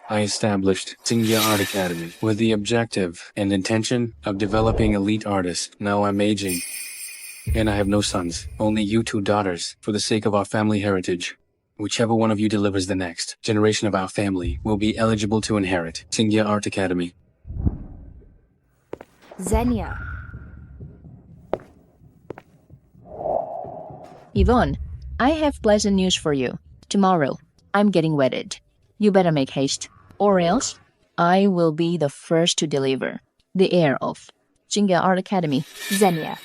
I established Qingya Art Academy with the objective and intention of developing elite artists. Now I'm aging, and I have no sons, only you two daughters, for the sake of our family heritage. Whichever one of you delivers the next generation of our family will be eligible to inherit Qingya Art Academy. Zena. Yvonne, I have pleasant news for you. Tomorrow, I'm getting wedded. You better make haste, or else I will be the first to deliver the heir of Qingya Art Academy. Zena,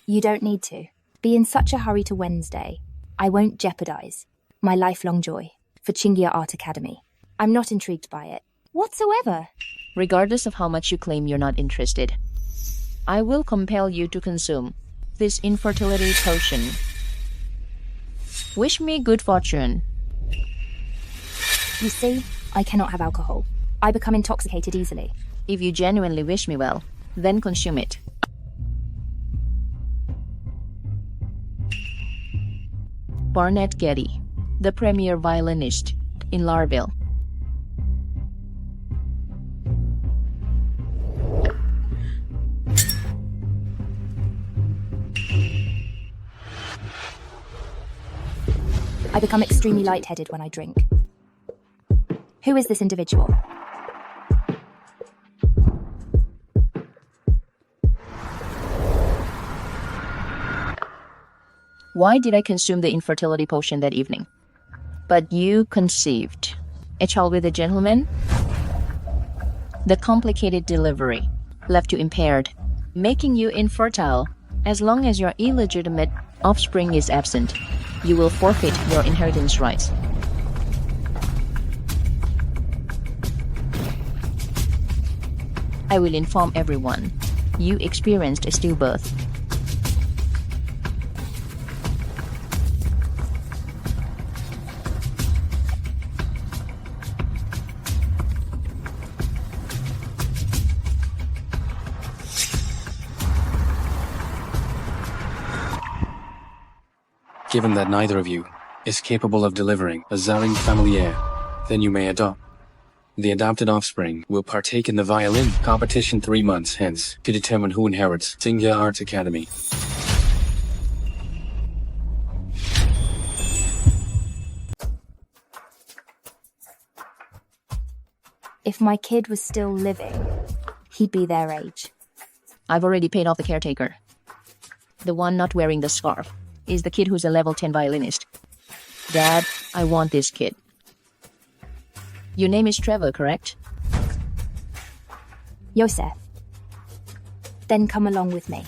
you don't need to be in such a hurry to Wednesday. I won't jeopardize my lifelong joy for Qingya Art Academy. I'm not intrigued by it whatsoever. Regardless of how much you claim you're not interested, I will compel you to consume this infertility potion. Wish me good fortune. You see, I cannot have alcohol. I become intoxicated easily. If you genuinely wish me well, then consume it. Barnett Getty, the premier violinist in Larville. I become extremely lightheaded when I drink. Who is this individual? Why did I consume the infertility potion that evening? But you conceived a child with a gentleman? The complicated delivery left you impaired, making you infertile. As long as your illegitimate offspring is absent, you will forfeit your inheritance rights. I will inform everyone you experienced a stillbirth. Given that neither of you is capable of delivering a Zharing family heir, then you may adopt. The adopted offspring will partake in the violin competition 3 months hence to determine who inherits Qingya Art Academy. If my kid was still living, he'd be their age. I've already paid off the caretaker. The one not wearing the scarf is the kid who's a level 10 violinist. Dad, I want this kid. Your name is Trevor, correct? Ysef. Then come along with me.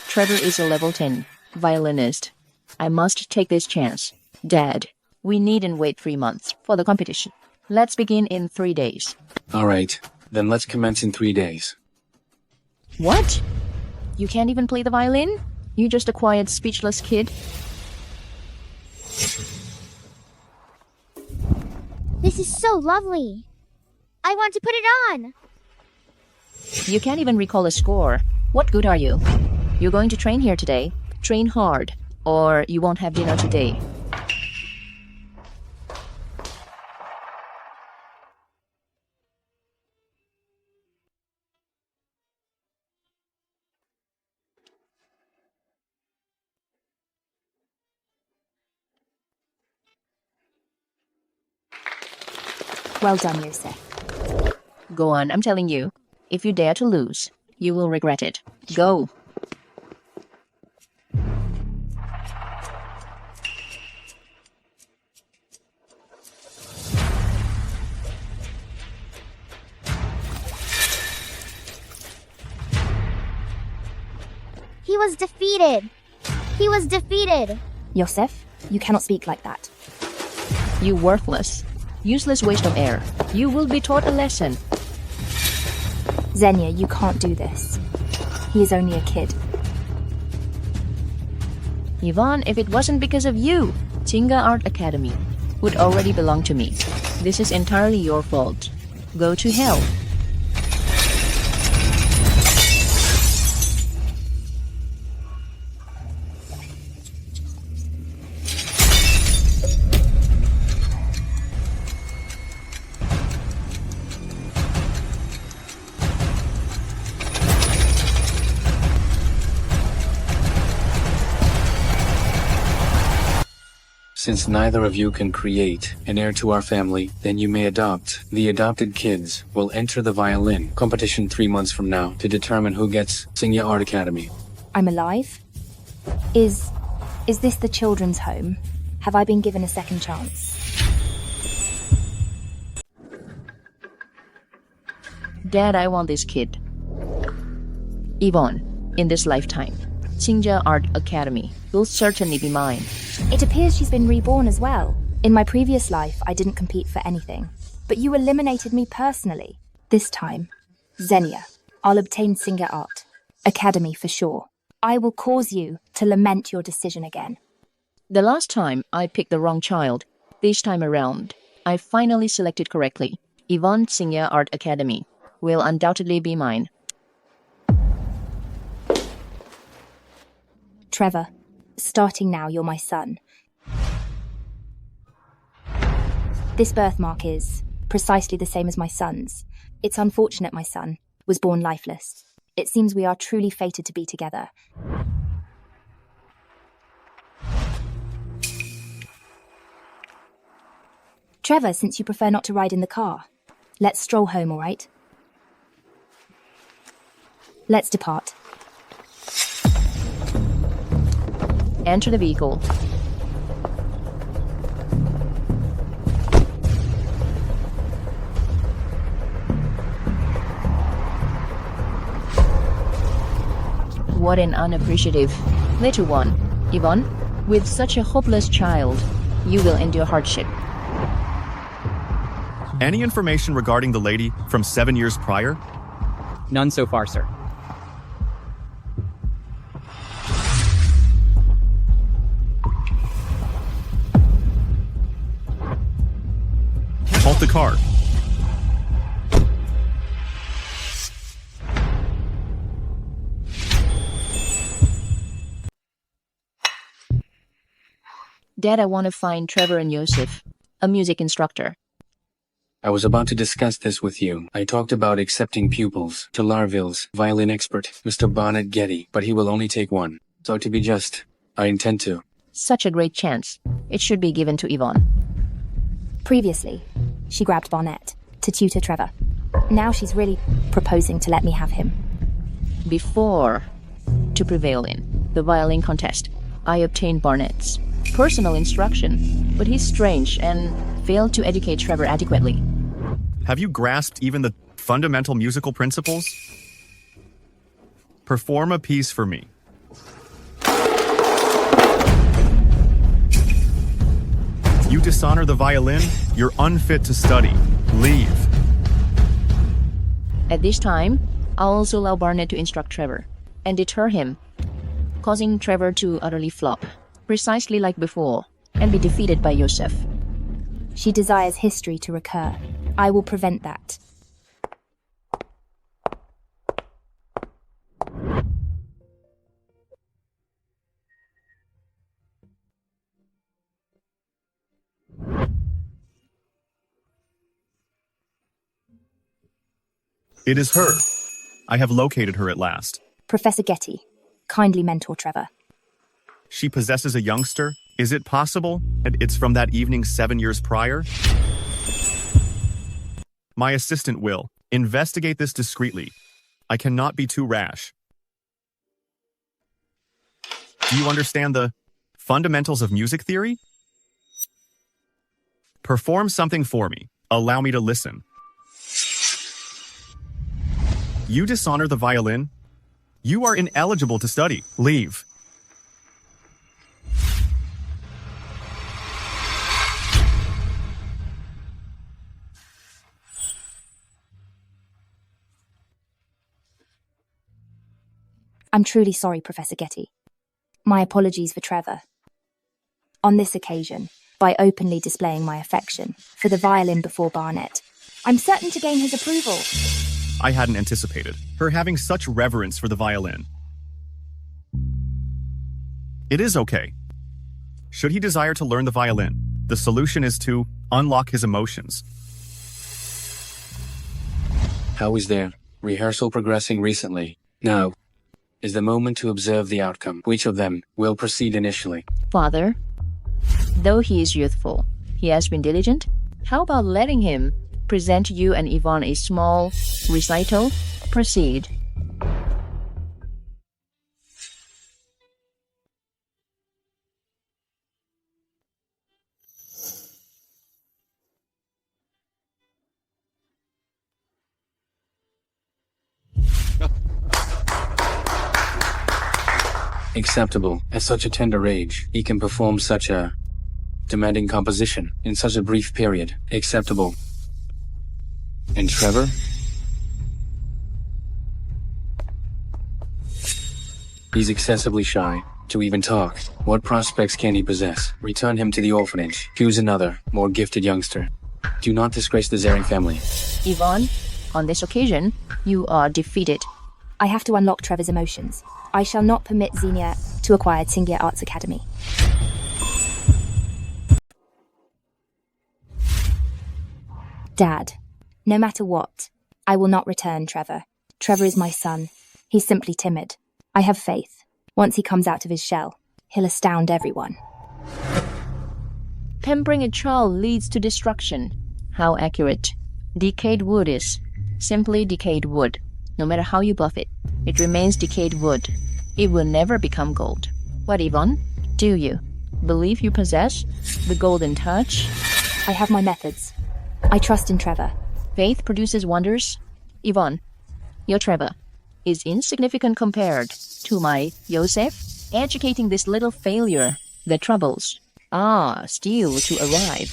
Trevor is a level 10 violinist. I must take this chance. Dad, we needn't wait 3 months for the competition. Let's begin in 3 days. All right, then let's commence in 3 days. What? You can't even play the violin? You just a quiet, speechless kid? This is so lovely. I want to put it on. You can't even recall a score. What good are you? You're going to train here today. Train hard, or you won't have dinner today. Well done, Ysef. Go on, I'm telling you. If you dare to lose, you will regret it. Go. He was defeated. He was defeated. Ysef, you cannot speak like that. You worthless, useless waste of air. You will be taught a lesson. Zena, you can't do this. He is only a kid. Yvonne, if it wasn't because of you, Qingya Art Academy would already belong to me. This is entirely your fault. Go to hell. Since neither of you can create an heir to our family, then you may adopt. The adopted kids will enter the violin competition 3 months from now to determine who gets Qingya Art Academy. I'm alive? Is this the children's home? Have I been given a second chance? Dad, I want this kid. Yvonne, in this lifetime, Qingya Art Academy will certainly be mine. It appears she's been reborn as well. In my previous life, I didn't compete for anything. But you eliminated me personally. This time, Zena, I'll obtain Qingya Art Academy for sure. I will cause you to lament your decision again. The last time I picked the wrong child. This time around, I finally selected correctly. Yvonne Qingya Art Academy will undoubtedly be mine. Trevor, starting now, you're my son. This birthmark is precisely the same as my son's. It's unfortunate my son was born lifeless. It seems we are truly fated to be together. Trevor, since you prefer not to ride in the car, let's stroll home, all right? Let's depart. Enter the vehicle. What an unappreciative little one. Yvonne, with such a hopeless child, you will endure hardship. Any information regarding the lady from 7 years prior? None so far, sir. Halt the car. Dad, I want to find Trevor and Ysef, a music instructor. I was about to discuss this with you. I talked about accepting pupils to Larville's violin expert, Mr. Barnett Getty, but he will only take one. So to be just, I intend to. Such a great chance. It should be given to Yvonne. Previously, she grabbed Barnett to tutor Trevor. Now she's really proposing to let me have him. Before, to prevail in the violin contest, I obtained Barnett's personal instruction, but he's strange and failed to educate Trevor adequately. Have you grasped even the fundamental musical principles? Perform a piece for me. You dishonor the violin, you're unfit to study. Leave. At this time, I'll also allow Barnett to instruct Trevor and deter him, causing Trevor to utterly flop, precisely like before, and be defeated by Ysef. She desires history to recur. I will prevent that. It is her. I have located her at last. Professor Getty, kindly mentor Trevor. She possesses a youngster. Is it possible? And it's from that evening 7 years prior? My assistant will investigate this discreetly. I cannot be too rash. Do you understand the fundamentals of music theory? Perform something for me. Allow me to listen. You dishonor the violin? You are ineligible to study. Leave. I'm truly sorry, Professor Getty. My apologies for Trevor. On this occasion, by openly displaying my affection for the violin before Barnett, I'm certain to gain his approval. I hadn't anticipated her having such reverence for the violin. It is okay. Should he desire to learn the violin, the solution is to unlock his emotions. How is their rehearsal progressing recently? Now is the moment to observe the outcome. Which of them will proceed initially? Father, Though he is youthful, he has been diligent. How about letting him present you and Yvonne a small recital? Proceed. Acceptable. At such a tender age, he can perform such a demanding composition in such a brief period. Acceptable. And Trevor? He's excessively shy to even talk. What prospects can he possess? Return him to the orphanage. Choose another, more gifted youngster. Do not disgrace the Zering family. Yvonne, on this occasion, you are defeated. I have to unlock Trevor's emotions. I shall not permit Zena to acquire Qingya Art Academy. Dad, no matter what, I will not return Trevor. Trevor is my son. He's simply timid. I have faith. Once he comes out of his shell, he'll astound everyone. Pampering a child leads to destruction. How accurate. Decayed wood is simply decayed wood. No matter how you buff it, it remains decayed wood. It will never become gold. What, Yvonne? Do you believe you possess the golden touch? I have my methods. I trust in Trevor. Faith produces wonders. Yvonne, your Trevor is insignificant compared to my Ysef. Educating this little failure, the troubles are still to arrive.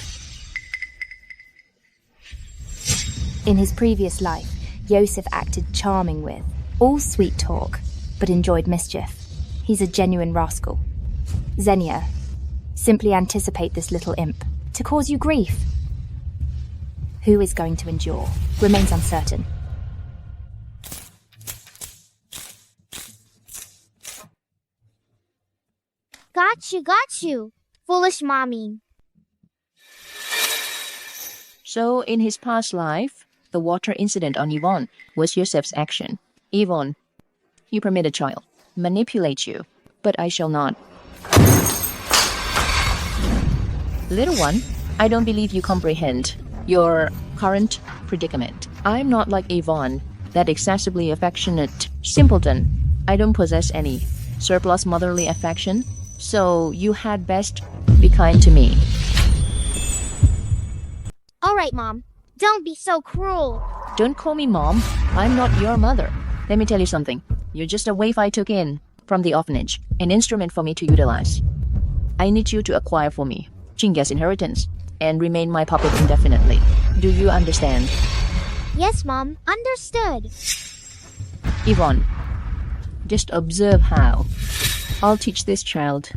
In his previous life, Ysef acted charming with, all sweet talk, but enjoyed mischief. He's a genuine rascal. Zena, simply anticipate this little imp to cause you grief. Who is going to endure remains uncertain. Got you. Foolish mommy. So, in his past life, the water incident on Yvonne was Ysef's action. Yvonne, you permit a child manipulate you, but I shall not. Little one, I don't believe you comprehend your current predicament. I'm not like Yvonne, that excessively affectionate simpleton. I don't possess any surplus motherly affection, so you had best be kind to me. All right, Mom. Don't be so cruel. Don't call me Mom. I'm not your mother. Let me tell you something. You're just a waif I took in from the orphanage, an instrument for me to utilize. I need you to acquire for me Qingya's inheritance and remain my puppet indefinitely. Do you understand? Yes, Mom. Understood. Yvonne, just observe how I'll teach this child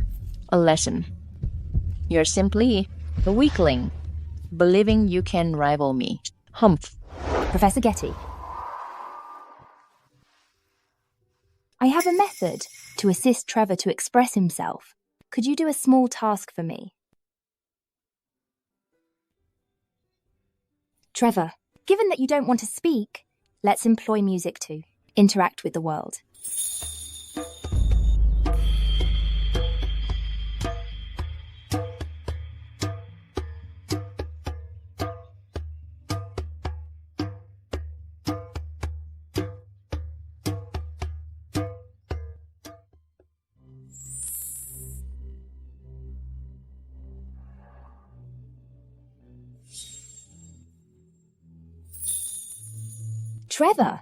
a lesson. You're simply a weakling, believing you can rival me. Humph. Professor Getty, I have a method to assist Trevor to express himself. Could you do a small task for me? Trevor, given that you don't want to speak, let's employ music to interact with the world. Trevor!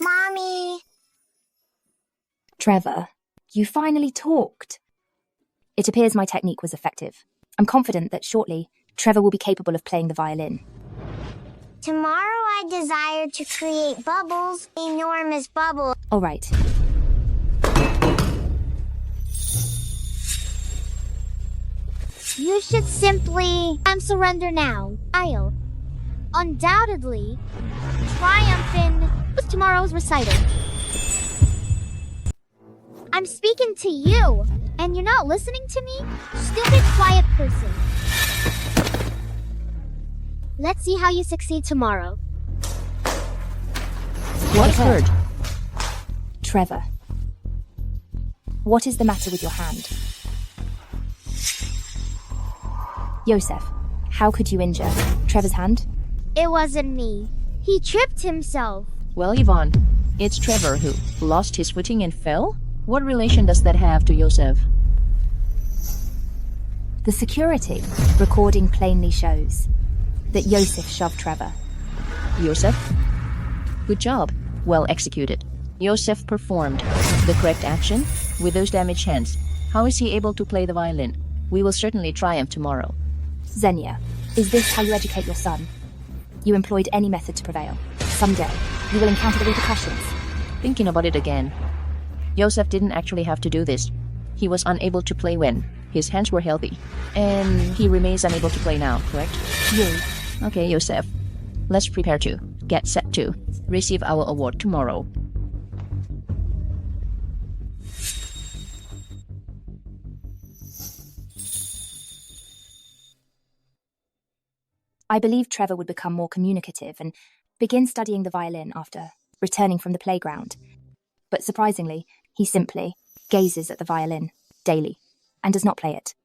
Mommy. Trevor, you finally talked. It appears my technique was effective. I'm confident that shortly, Trevor will be capable of playing the violin. Tomorrow I desire to create bubbles, enormous bubbles. All right. You should simply surrender now. I'll undoubtedly triumph in tomorrow's recital. I'm speaking to you, and you're not listening to me? Stupid quiet person. Let's see how you succeed tomorrow. What occurred? Trevor. What is the matter with your hand? Ysef, how could you injure Trevor's hand? It wasn't me. He tripped himself. Well, Yvonne, it's Trevor who lost his footing and fell? What relation does that have to Ysef? The security recording plainly shows that Ysef shoved Trevor. Ysef? Good job. Well executed. Ysef performed the correct action with those damaged hands. How is he able to play the violin? We will certainly triumph tomorrow. Zena, is this how you educate your son? You employed any method to prevail. Someday, you will encounter the repercussions. Thinking about it again, Ysef didn't actually have to do this. He was unable to play when his hands were healthy. And he remains unable to play now, correct? You. Okay, Ysef. Let's prepare to get set to receive our award tomorrow. I believed Trevor would become more communicative and begin studying the violin after returning from the playground. But surprisingly, he simply gazes at the violin daily and does not play it.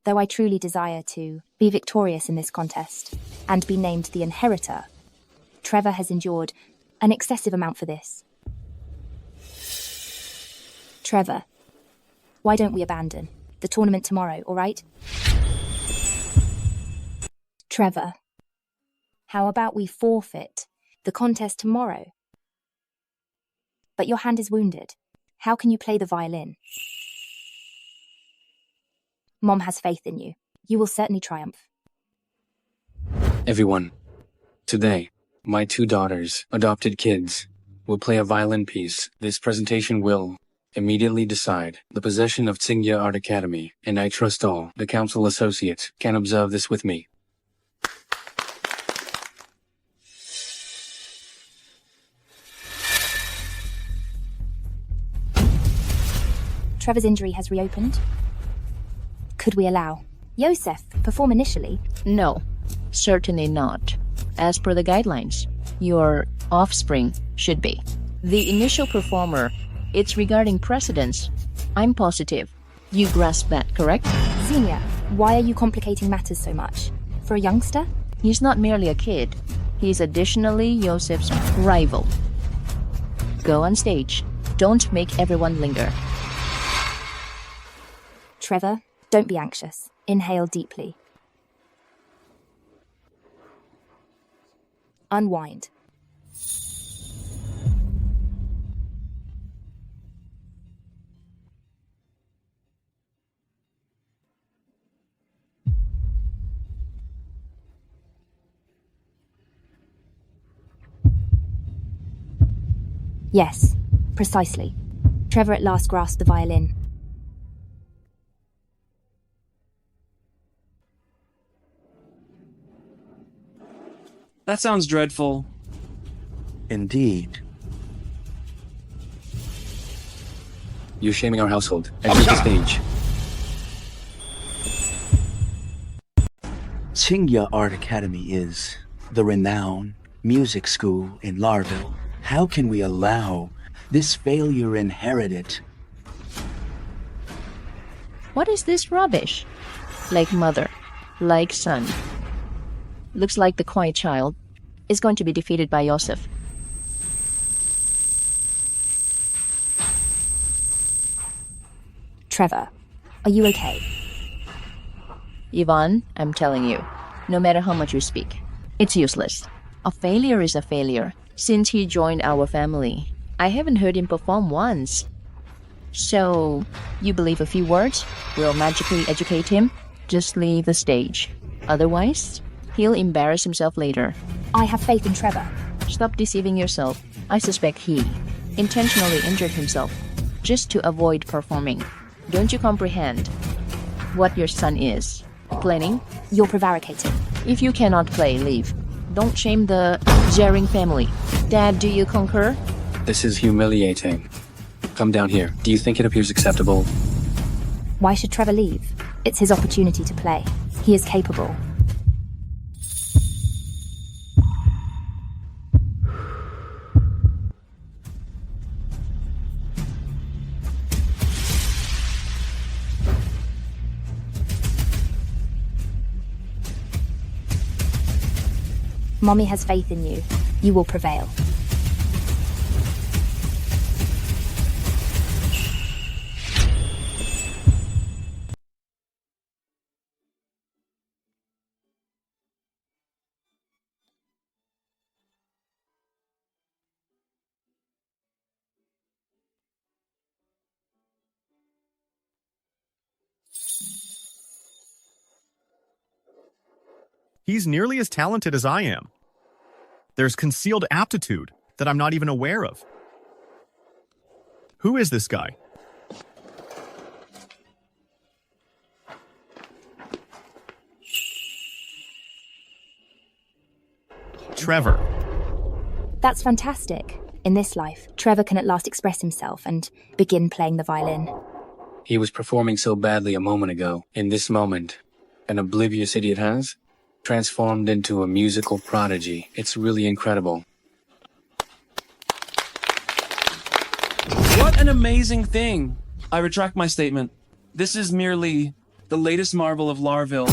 Though I truly desire to be victorious in this contest and be named the inheritor, Trevor has endured an excessive amount for this. Trevor, why don't we abandon the tournament tomorrow, all right? Trevor, how about we forfeit the contest tomorrow? But your hand is wounded. How can you play the violin? Mom has faith in you. You will certainly triumph. Everyone, today, my 2 daughters, adopted kids, will play a violin piece. This presentation will immediately decide the possession of Qingya Art Academy, and I trust all the council associates can observe this with me. Trevor's injury has reopened. Could we allow Ysef perform initially? No, certainly not. As per the guidelines, your offspring should be the initial performer. It's regarding precedence. I'm positive you grasp that, correct? Zena, why are you complicating matters so much? For a youngster? He's not merely a kid. He's additionally Ysef's rival. Go on stage. Don't make everyone linger. Trevor, don't be anxious. Inhale deeply. Unwind. Yes, precisely. Trevor at last grasped the violin. That sounds dreadful. Indeed. You're shaming our household. Exit the stage. Qingya Art Academy is the renowned music school in Larville. How can we allow this failure inherited? What is this rubbish? Like mother, like son. Looks like the quiet child is going to be defeated by Ysef. Trevor, are you okay? Yvonne, I'm telling you, no matter how much you speak, it's useless. A failure is a failure. Since he joined our family, I haven't heard him perform once. So, you believe a few words will magically educate him? Just leave the stage. Otherwise, he'll embarrass himself later. I have faith in Trevor. Stop deceiving yourself. I suspect he intentionally injured himself just to avoid performing. Don't you comprehend? what your son is. Planning? You're prevaricating. If you cannot play, leave. Don't shame the Zhang family. Dad, do you concur? This is humiliating. Come down here. Do you think it appears acceptable? Why should Trevor leave? It's his opportunity to play. He is capable. Mommy has faith in you. You will prevail. He's nearly as talented as I am. There's concealed aptitude that I'm not even aware of. Who is this guy? Trevor. That's fantastic. In this life, Trevor can at last express himself and begin playing the violin. He was performing so badly a moment ago. In this moment, an oblivious idiot has transformed into a musical prodigy. It's really incredible. What an amazing thing! I retract my statement. This is merely the latest marvel of Larville.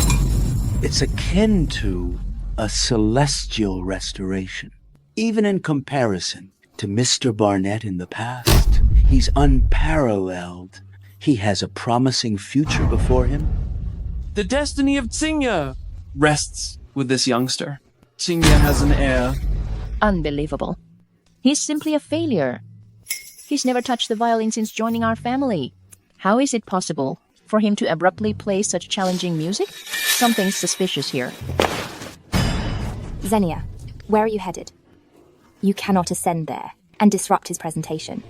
It's akin to a celestial restoration. Even in comparison to Mr. Barnett in the past, he's unparalleled. He has a promising future before him. The destiny of Qingya rests with this youngster. Qingya has an heir. Unbelievable. He's simply a failure. He's never touched the violin since joining our family. How is it possible for him to abruptly play such challenging music? Something's suspicious here. Zenia, where are you headed? You cannot ascend there and disrupt his presentation.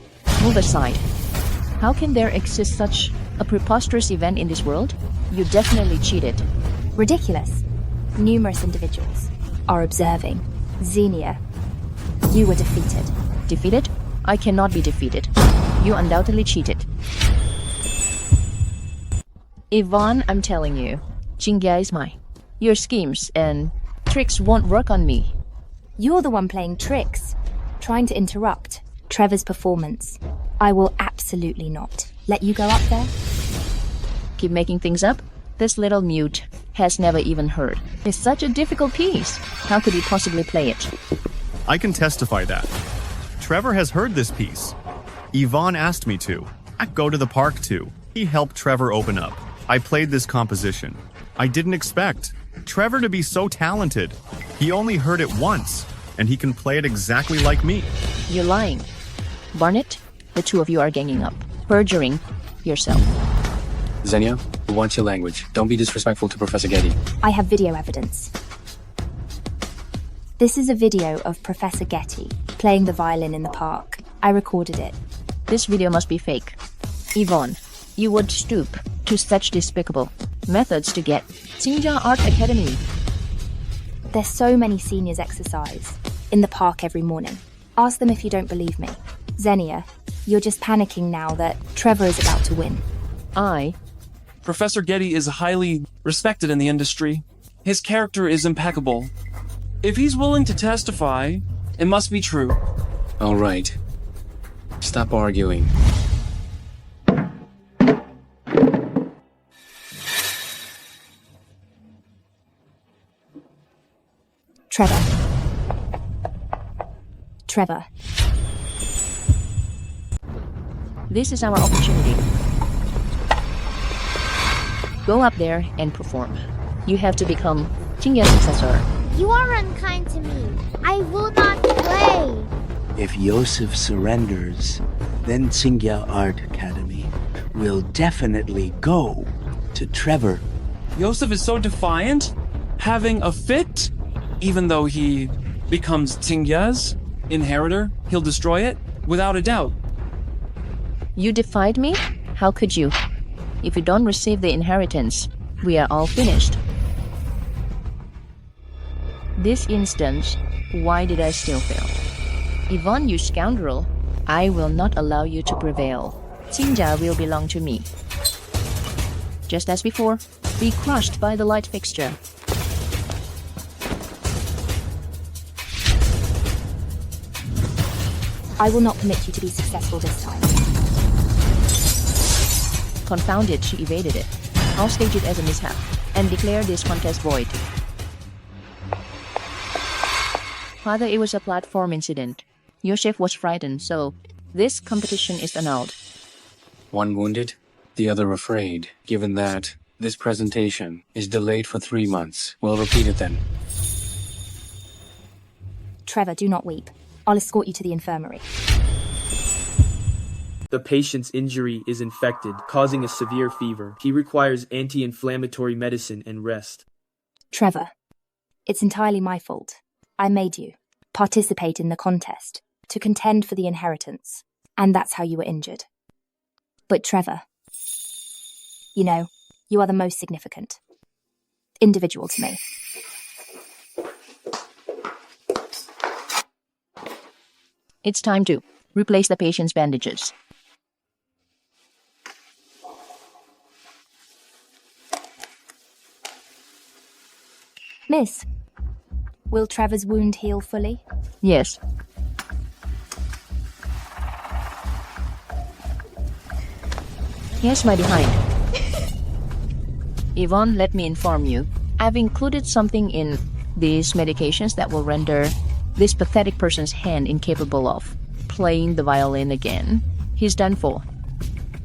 Move aside. How can there exist such a preposterous event in this world? You definitely cheated. Ridiculous. Numerous individuals are observing. Zenia, you were defeated. Defeated? I cannot be defeated. You undoubtedly cheated. Yvonne, I'm telling you, Qingya is mine. Your schemes and tricks won't work on me. You're the one playing tricks, trying to interrupt Trevor's performance. I will absolutely not let you go up there. Keep making things up? This little mute has never even heard. It's such a difficult piece. How could he possibly play it? I can testify that. Trevor has heard this piece. Yvonne asked me to. I go to the park too. He helped Trevor open up. I played this composition. I didn't expect Trevor to be so talented. He only heard it once, and he can play it exactly like me. You're lying. Barnett, the two of you are ganging up. Perjuring yourself. Zenia, watch your language. Don't be disrespectful to Professor Getty. I have video evidence. This is a video of Professor Getty playing the violin in the park. I recorded it. This video must be fake. Yvonne, you would stoop to such despicable methods to get Qingya Art Academy. There's so many seniors exercise in the park every morning. Ask them if you don't believe me. Zenia, you're just panicking now that Trevor is about to win. Professor Getty is highly respected in the industry. His character is impeccable. If he's willing to testify, it must be true. All right. Stop arguing. Trevor. This is our opportunity. Go up there and perform. You have to become Qingya's successor. You are unkind to me. I will not play. If Ysef surrenders, then Qingya Art Academy will definitely go to Trevor. Ysef is so defiant, having a fit, even though he becomes Qingya's inheritor, he'll destroy it, without a doubt. You defied me? How could you? If you don't receive the inheritance, we are all finished. This instance, why did I still fail? Yvonne, you scoundrel, I will not allow you to prevail. Qingya will belong to me. Just as before, be crushed by the light fixture. I will not permit you to be successful this time. Confounded, she evaded it. I'll stage it as a mishap and declare this contest void. Father, it was a platform incident. Ysef was frightened, so this competition is annulled. One wounded, the other afraid, given that this presentation is delayed for 3 months. We'll repeat it then. Trevor, do not weep. I'll escort you to the infirmary. The patient's injury is infected, causing a severe fever. He requires anti-inflammatory medicine and rest. Trevor, it's entirely my fault. I made you participate in the contest to contend for the inheritance, and that's how you were injured. But Trevor, you know, you are the most significant individual to me. It's time to replace the patient's bandages. Miss, will Trevor's wound heal fully? Yes. Here's my behind. Yvonne, let me inform you. I've included something in these medications that will render this pathetic person's hand incapable of playing the violin again. He's done for.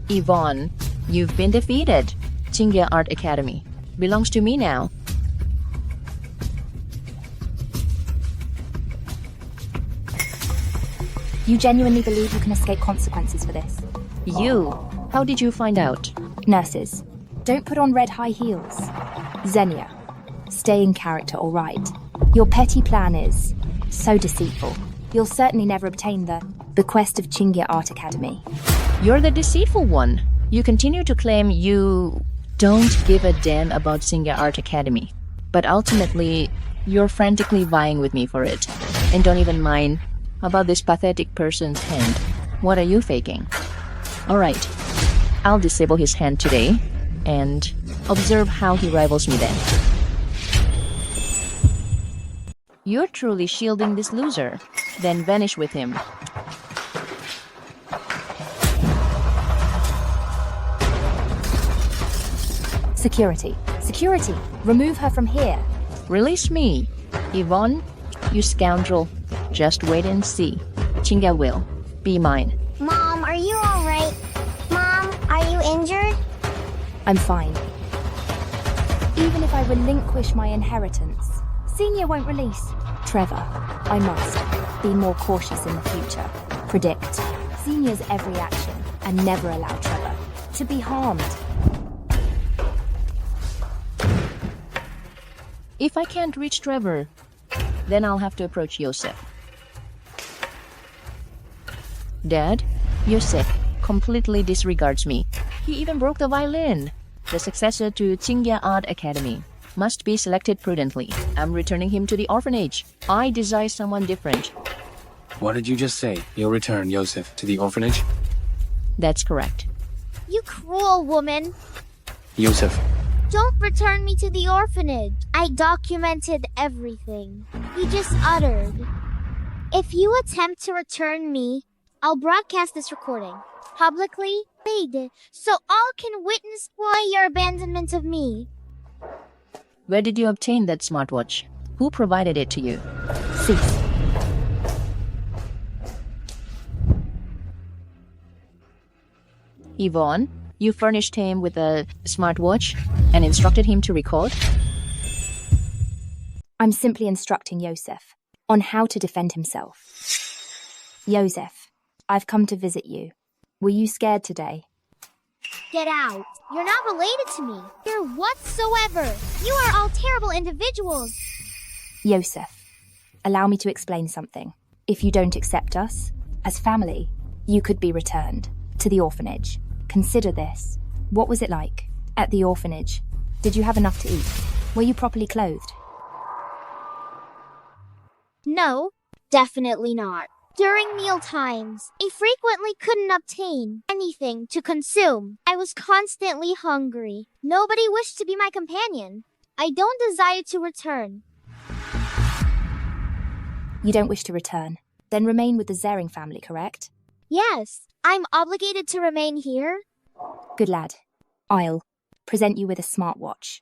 Yvonne, you've been defeated. Qingya Art Academy belongs to me now. You genuinely believe you can escape consequences for this? You? How did you find out? Nurses, don't put on red high heels. Zena, stay in character, all right? Your petty plan is so deceitful. You'll certainly never obtain the bequest of Qingya Art Academy. You're the deceitful one. You continue to claim you don't give a damn about Qingya Art Academy. But ultimately, you're frantically vying with me for it. And don't even mind about this pathetic person's hand. What are you faking? Alright, I'll disable his hand today and observe how he rivals me then. You're truly shielding this loser. Then vanish with him. Security. Security! Remove her from here. Release me. Yvonne, you scoundrel. Just wait and see. Qingya will be mine. Mom, are you alright? Mom, are you injured? I'm fine. Even if I relinquish my inheritance, Senior won't release. Trevor, I must be more cautious in the future. Predict Senior's every action and never allow Trevor to be harmed. If I can't reach Trevor, then I'll have to approach Ysef. Dad, Ysef completely disregards me. He even broke the violin. The successor to Qingya Art Academy must be selected prudently. I'm returning him to the orphanage. I desire someone different. What did you just say? You'll return Ysef to the orphanage? That's correct. You cruel woman. Ysef, Don't return me to the orphanage. I documented everything he just uttered. If you attempt to return me, I'll broadcast this recording publicly, so all can witness why your abandonment of me. Where did you obtain that smartwatch? Who provided it to you? Cease. Yvonne, you furnished him with a smartwatch and instructed him to record? I'm simply instructing Ysef on how to defend himself. Ysef, I've come to visit you. Were you scared today? Get out. You're not related to me. You're whatsoever. You are all terrible individuals. Ysef, allow me to explain something. If you don't accept us, as family, you could be returned to the orphanage. Consider this What was it like? At the orphanage? Did you have enough to eat? Were you properly clothed? No, definitely not. During meal times, I frequently couldn't obtain anything to consume. I was constantly hungry. Nobody wished to be my companion. I don't desire to return. You don't wish to return. Then remain with the Zering family, correct? Yes, I'm obligated to remain here. Good lad. I'll present you with a smartwatch.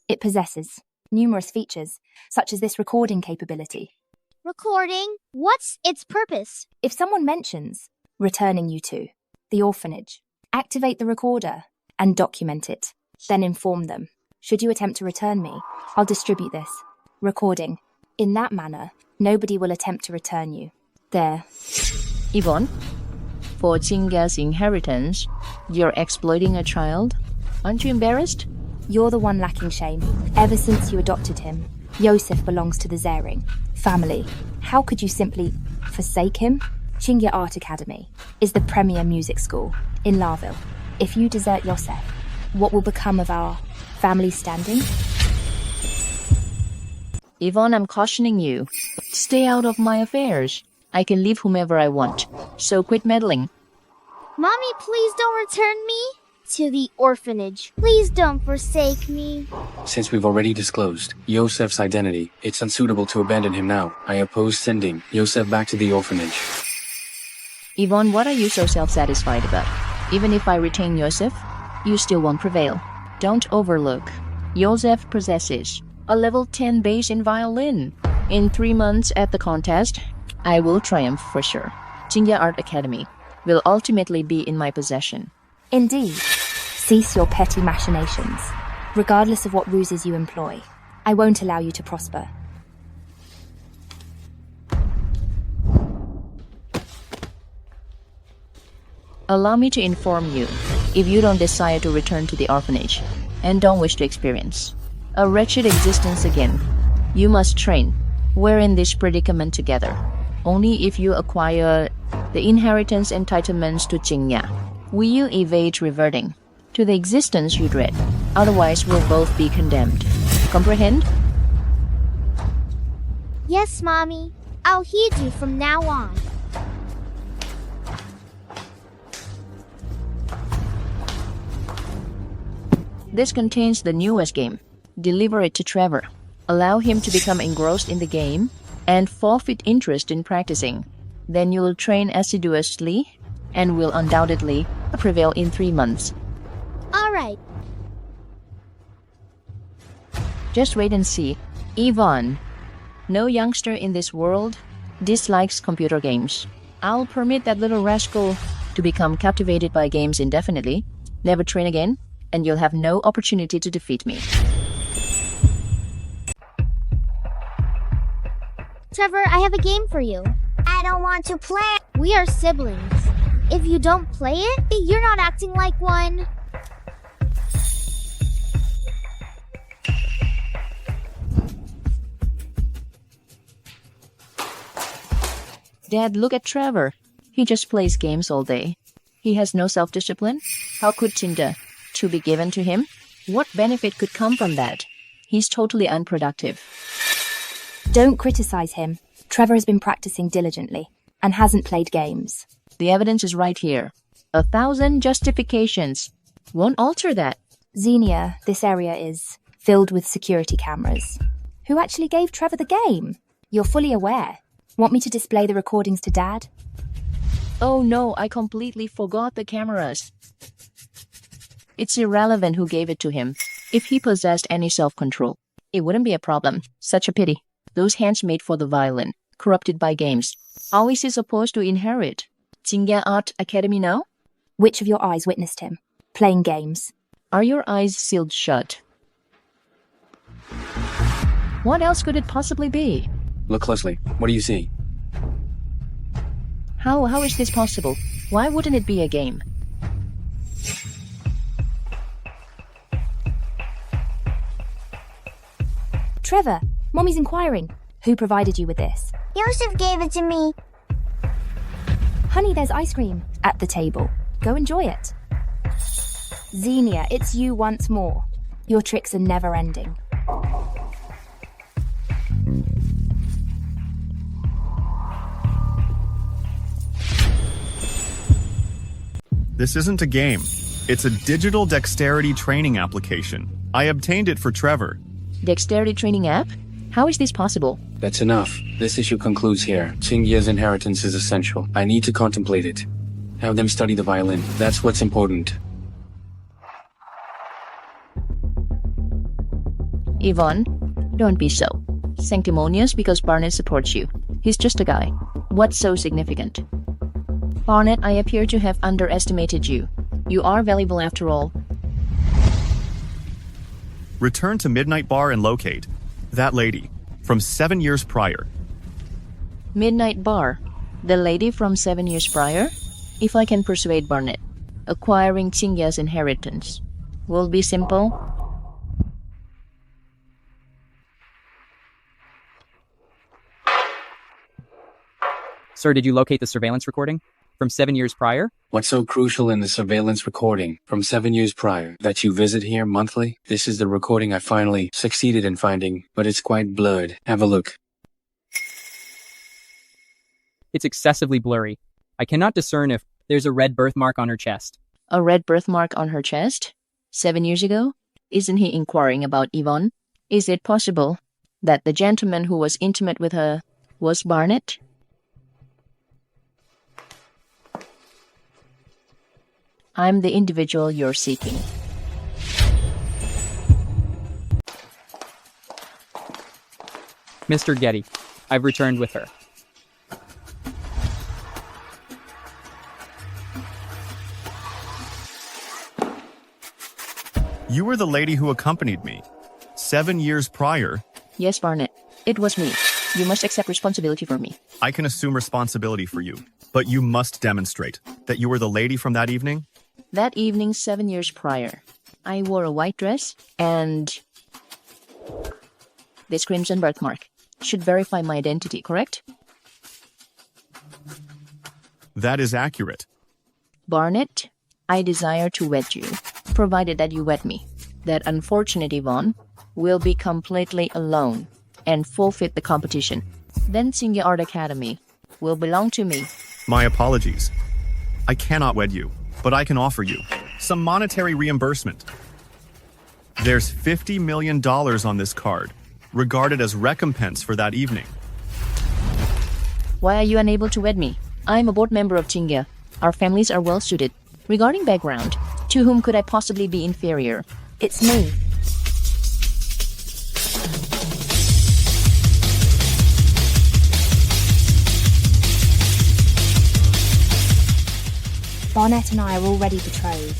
It possesses numerous features, such as this recording capability. Recording? What's its purpose? If someone mentions returning you to the orphanage, activate the recorder and document it. Then inform them. Should you attempt to return me, I'll distribute this recording. In that manner, nobody will attempt to return you. There. Yvonne, for Qingya's inheritance, you're exploiting a child? Aren't you embarrassed? You're the one lacking shame. Ever since you adopted him, Ysef belongs to the Zering family. How could you simply forsake him? Qingya Art Academy is the premier music school in Larville. If you desert Ysef, what will become of our family standing? Yvonne, I'm cautioning you. Stay out of my affairs. I can leave whomever I want, so quit meddling. Mommy, please don't return me to the orphanage. Please don't forsake me. Since we've already disclosed Ysef's identity, it's unsuitable to abandon him now. I oppose sending Ysef back to the orphanage. Yvonne, what are you so self-satisfied about? Even if I retain Ysef, you still won't prevail. Don't overlook. Ysef possesses a level 10 bass in violin. In 3 months at the contest, I will triumph for sure. Qingya Art Academy will ultimately be in my possession. Indeed. Cease your petty machinations. Regardless of what ruses you employ, I won't allow you to prosper. Allow me to inform you, if you don't desire to return to the orphanage and don't wish to experience a wretched existence again, you must train. We're in this predicament together. Only if you acquire the inheritance entitlements to Qingya will you evade reverting to the existence you dread. Otherwise, we'll both be condemned. Comprehend? Yes, Mommy. I'll heed you from now on. This contains the newest game. Deliver it to Trevor. Allow him to become engrossed in the game and forfeit interest in practicing. Then you'll train assiduously and will undoubtedly prevail in 3 months. All right. Just wait and see. Yvonne, no youngster in this world dislikes computer games. I'll permit that little rascal to become captivated by games indefinitely, never train again, and you'll have no opportunity to defeat me. Trevor, I have a game for you. I don't want to play. We are siblings. If you don't play it, you're not acting like one. Dad, look at Trevor. He just plays games all day. He has no self-discipline. How could Tinder to be given to him? What benefit could come from that? He's totally unproductive. Don't criticize him. Trevor has been practicing diligently and hasn't played games. The evidence is right here. 1,000 justifications won't alter that. Zena, this area is filled with security cameras. Who actually gave Trevor the game? You're fully aware. Want me to display the recordings to Dad? Oh no, I completely forgot the cameras. It's irrelevant who gave it to him. If he possessed any self-control, it wouldn't be a problem. Such a pity. Those hands made for the violin, corrupted by games. How is he supposed to inherit? Qingya Art Academy now? Which of your eyes witnessed him? Playing games. Are your eyes sealed shut? What else could it possibly be? Look closely. What do you see? How is this possible? Why wouldn't it be a game? Trevor, Mommy's inquiring. Who provided you with this? Ysef gave it to me. Honey, there's ice cream at the table. Go enjoy it. Zena, it's you once more. Your tricks are never ending. This isn't a game. It's a digital dexterity training application. I obtained it for Trevor. Dexterity training app? How is this possible? That's enough. This issue concludes here. Qingya's inheritance is essential. I need to contemplate it. Have them study the violin. That's what's important. Yvonne, don't be so sanctimonious because Barnett supports you. He's just a guy. What's so significant? Barnett, I appear to have underestimated you. You are valuable after all. Return to Midnight Bar and locate that lady from 7 years prior. Midnight Bar. The lady from 7 years prior? If I can persuade Barnett, acquiring Qingya's inheritance will be simple. Sir, did you locate the surveillance recording? From 7 years prior? What's so crucial in the surveillance recording from 7 years prior that you visit here monthly? This is the recording I finally succeeded in finding, but it's quite blurred. Have a look. It's excessively blurry. I cannot discern if there's a red birthmark on her chest. A red birthmark on her chest? 7 years ago? Isn't he inquiring about Yvonne? Is it possible that the gentleman who was intimate with her was Barnett? I'm the individual you're seeking. Mr. Getty, I've returned with her. You were the lady who accompanied me 7 years prior. Yes, Barnett. It was me. You must accept responsibility for me. I can assume responsibility for you, but you must demonstrate that you were the lady from that evening. That evening 7 years prior, I wore a white dress and this crimson birthmark should verify my identity, correct? That is accurate. Barnett, I desire to wed you, provided that you wed me. That unfortunate Yvonne will be completely alone and forfeit the competition. Then Qingya Art Academy will belong to me. My apologies. I cannot wed you, but I can offer you some monetary reimbursement. There's $50 million on this card, regarded as recompense for that evening. Why are you unable to wed me? I'm a board member of Qingya. Our families are well suited. Regarding background, to whom could I possibly be inferior? It's me. Barnett and I are already betrothed.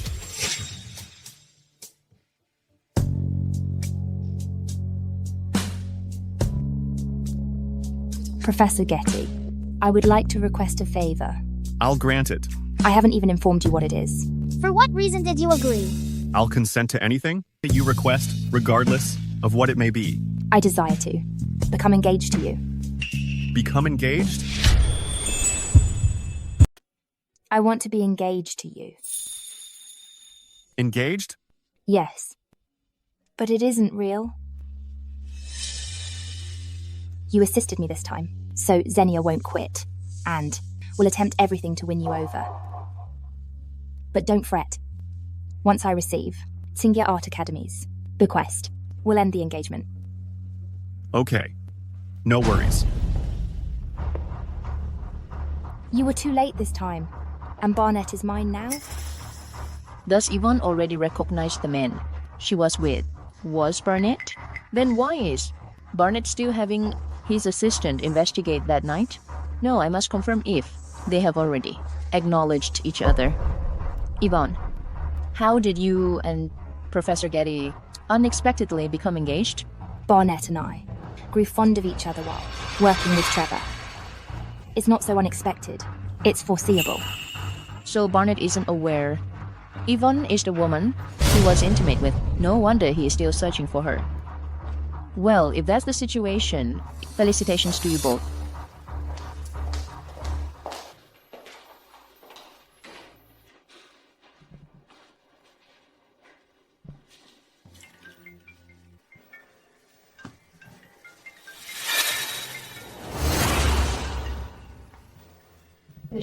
Professor Getty, I would like to request a favor. I'll grant it. I haven't even informed you what it is. For what reason did you agree? I'll consent to anything that you request, regardless of what it may be. I desire to become engaged to you. Become engaged? I want to be engaged to you. Engaged? Yes. But it isn't real. You assisted me this time, so Zena won't quit, and will attempt everything to win you over. But don't fret. Once I receive Qingya Art Academy's bequest, we'll end the engagement. Okay. No worries. You were too late this time, and Barnett is mine now? Does Yvonne already recognize the man she was with? Was Barnett? Then why is Barnett still having his assistant investigate that night? No, I must confirm if they have already acknowledged each other. Yvonne, how did you and Professor Getty unexpectedly become engaged? Barnett and I grew fond of each other while working with Trevor. It's not so unexpected. It's foreseeable. So Barnett isn't aware Yvonne is the woman he was intimate with. No wonder he is still searching for her. Well, if that's the situation, felicitations to you both.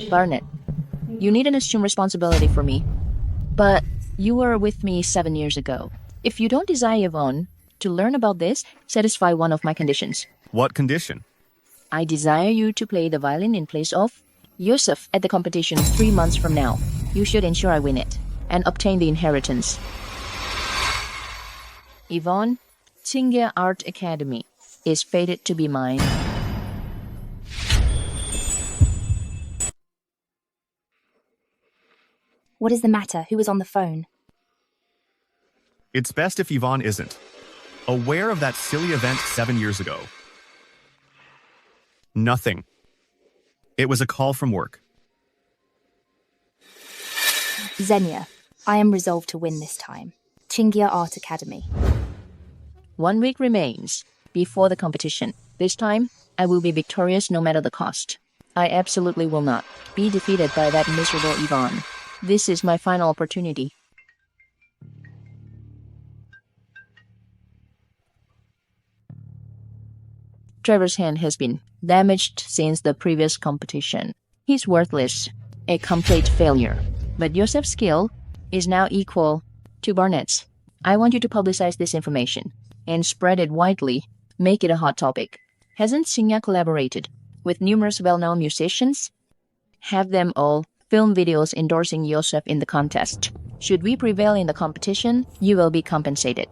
Barnett, you needn't assume responsibility for me. But you were with me 7 years ago. If you don't desire Yvonne to learn about this, satisfy one of my conditions. What condition? I desire you to play the violin in place of Ysef at the competition 3 months from now. You should ensure I win it and obtain the inheritance. Yvonne, Qingya Art Academy is fated to be mine. What is the matter? Who was on the phone? It's best if Yvonne isn't aware of that silly event 7 years ago. Nothing. It was a call from work. Zena, I am resolved to win this time. Qingya Art Academy. 1 week remains before the competition. This time, I will be victorious no matter the cost. I absolutely will not be defeated by that miserable Yvonne. This is my final opportunity. Trevor's hand has been damaged since the previous competition. He's worthless, a complete failure. But Ysef's skill is now equal to Barnett's. I want you to publicize this information and spread it widely. Make it a hot topic. Hasn't Qingya collaborated with numerous well-known musicians? Have them all film videos endorsing Ysef in the contest. Should we prevail in the competition, you will be compensated.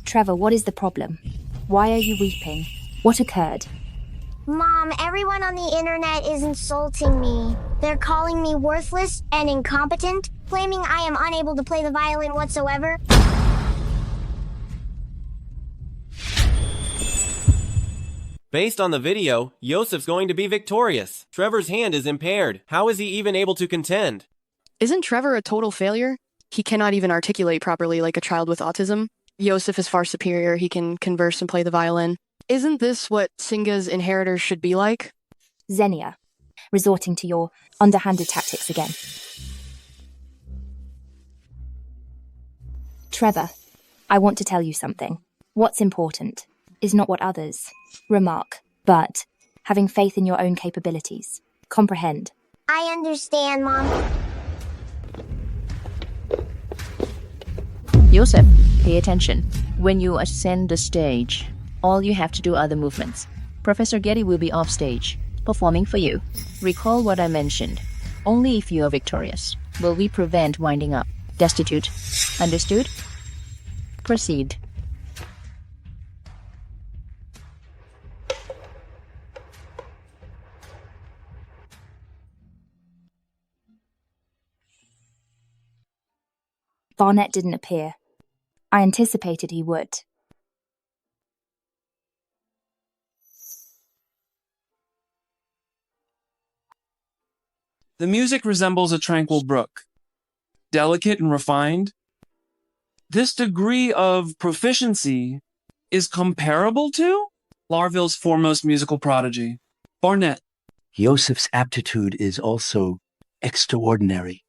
Trevor, what is the problem? Why are you weeping? What occurred? Mom, everyone on the internet is insulting me. They're calling me worthless and incompetent, claiming I am unable to play the violin whatsoever. Based on the video, Ysef's going to be victorious. Trevor's hand is impaired. How is he even able to contend? Isn't Trevor a total failure? He cannot even articulate properly like a child with autism. Ysef is far superior. He can converse and play the violin. Isn't this what Qingya's inheritors should be like? Zena, resorting to your underhanded tactics again. Trevor, I want to tell you something. What's important is not what others remark, but having faith in your own capabilities. Comprehend. I understand, Mom. Ysef, pay attention. When you ascend the stage, all you have to do are the movements. Professor Getty will be off stage, performing for you. Recall what I mentioned. Only if you are victorious will we prevent winding up destitute. Understood? Proceed. Barnett didn't appear. I anticipated he would. The music resembles a tranquil brook, delicate and refined. This degree of proficiency is comparable to Larville's foremost musical prodigy, Barnett. Ysef's aptitude is also extraordinary.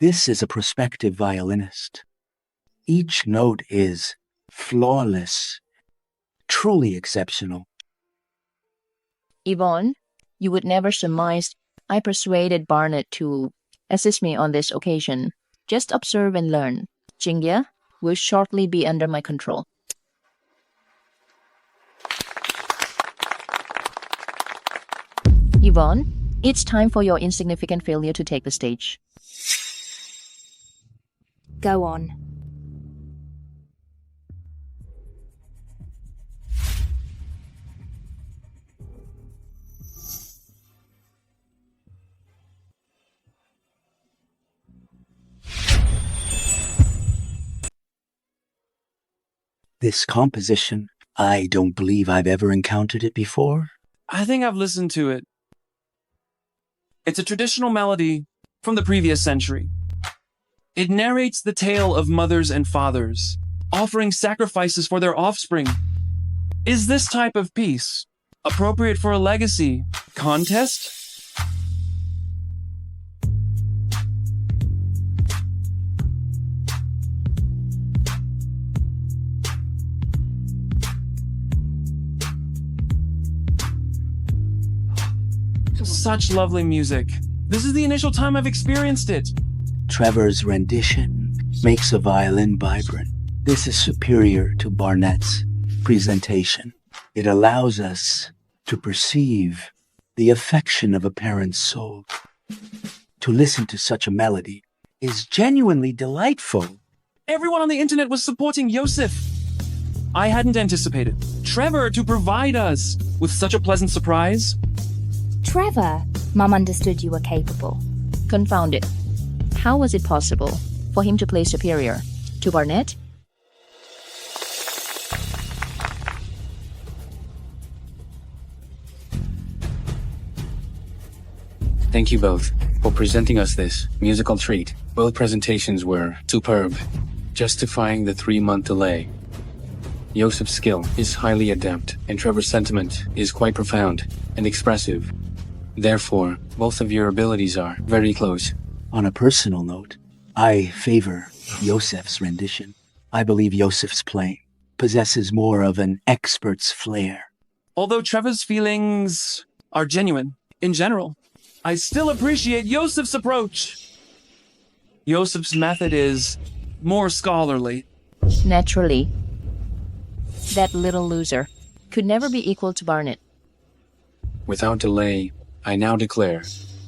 This is a prospective violinist. Each note is flawless, truly exceptional. Yvonne, you would never surmise I persuaded Barnett to assist me on this occasion. Just observe and learn. Qingya will shortly be under my control. Yvonne, it's time for your insignificant failure to take the stage. Go on. This composition, I don't believe I've ever encountered it before. I think I've listened to it. It's a traditional melody from the previous century. It narrates the tale of mothers and fathers, offering sacrifices for their offspring. Is this type of piece appropriate for a legacy contest? Such lovely music. This is the initial time I've experienced it. Trevor's rendition makes a violin vibrant. This is superior to Barnett's presentation. It allows us to perceive the affection of a parent's soul. To listen to such a melody is genuinely delightful. Everyone on the internet was supporting Ysef. I hadn't anticipated Trevor to provide us with such a pleasant surprise. Trevor, Mum understood you were capable. Confounded. How was it possible for him to play superior to Barnett? Thank you both for presenting us this musical treat. Both presentations were superb, justifying the 3-month delay. Ysef's skill is highly adept, and Trevor's sentiment is quite profound and expressive. Therefore, both of your abilities are very close. On a personal note, I favor Ysef's rendition. I believe Ysef's playing possesses more of an expert's flair. Although Trevor's feelings are genuine in general, I still appreciate Ysef's approach. Ysef's method is more scholarly. Naturally, that little loser could never be equal to Barnett. Without delay, I now declare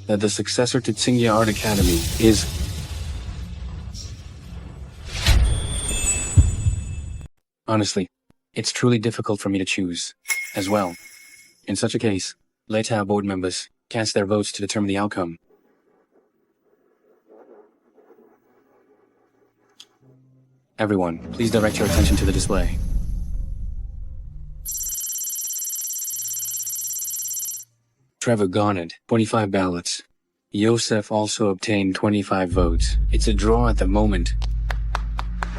that the successor to Qingya Art Academy is... Honestly, it's truly difficult for me to choose, as well. In such a case, let our board members cast their votes to determine the outcome. Everyone, please direct your attention to the display. Trevor garnered 25 ballots. Ysef also obtained 25 votes. It's a draw at the moment.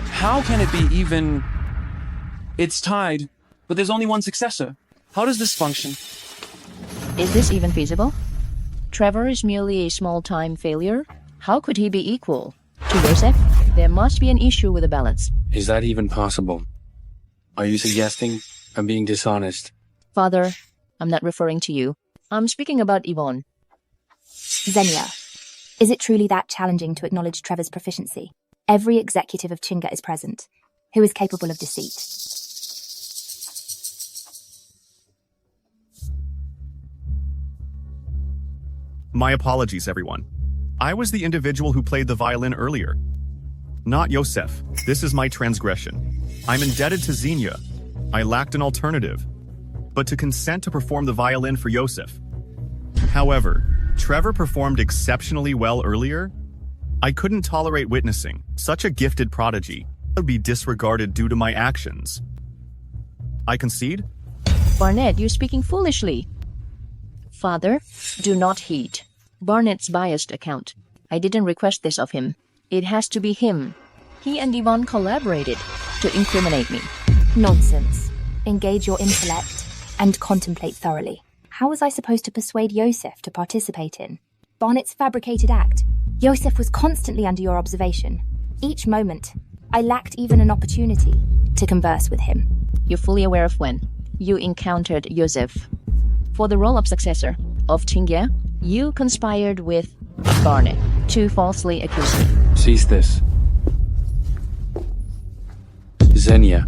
How can it be even... It's tied, but there's only one successor. How does this function? Is this even feasible? Trevor is merely a small-time failure. How could he be equal to Ysef? There must be an issue with the balance. Is that even possible? Are you suggesting I'm being dishonest? Father, I'm not referring to you. I'm speaking about Yvonne. Zena, is it truly that challenging to acknowledge Trevor's proficiency? Every executive of Qingya is present, who is capable of deceit. My apologies, everyone. I was the individual who played the violin earlier. Not Ysef. This is my transgression. I'm indebted to Zena. I lacked an alternative, but to consent to perform the violin for Ysef. However, Trevor performed exceptionally well earlier. I couldn't tolerate witnessing such a gifted prodigy would be disregarded due to my actions. I concede? Barnett, you're speaking foolishly. Father, do not heed Barnett's biased account. I didn't request this of him. It has to be him. He and Yvonne collaborated to incriminate me. Nonsense. Engage your intellect and contemplate thoroughly. How was I supposed to persuade Ysef to participate in Barnett's fabricated act? Ysef was constantly under your observation. Each moment, I lacked even an opportunity to converse with him. You're fully aware of when you encountered Ysef. For the role of successor of Qingya, you conspired with Barnett to falsely accuse me. Cease this. Zena,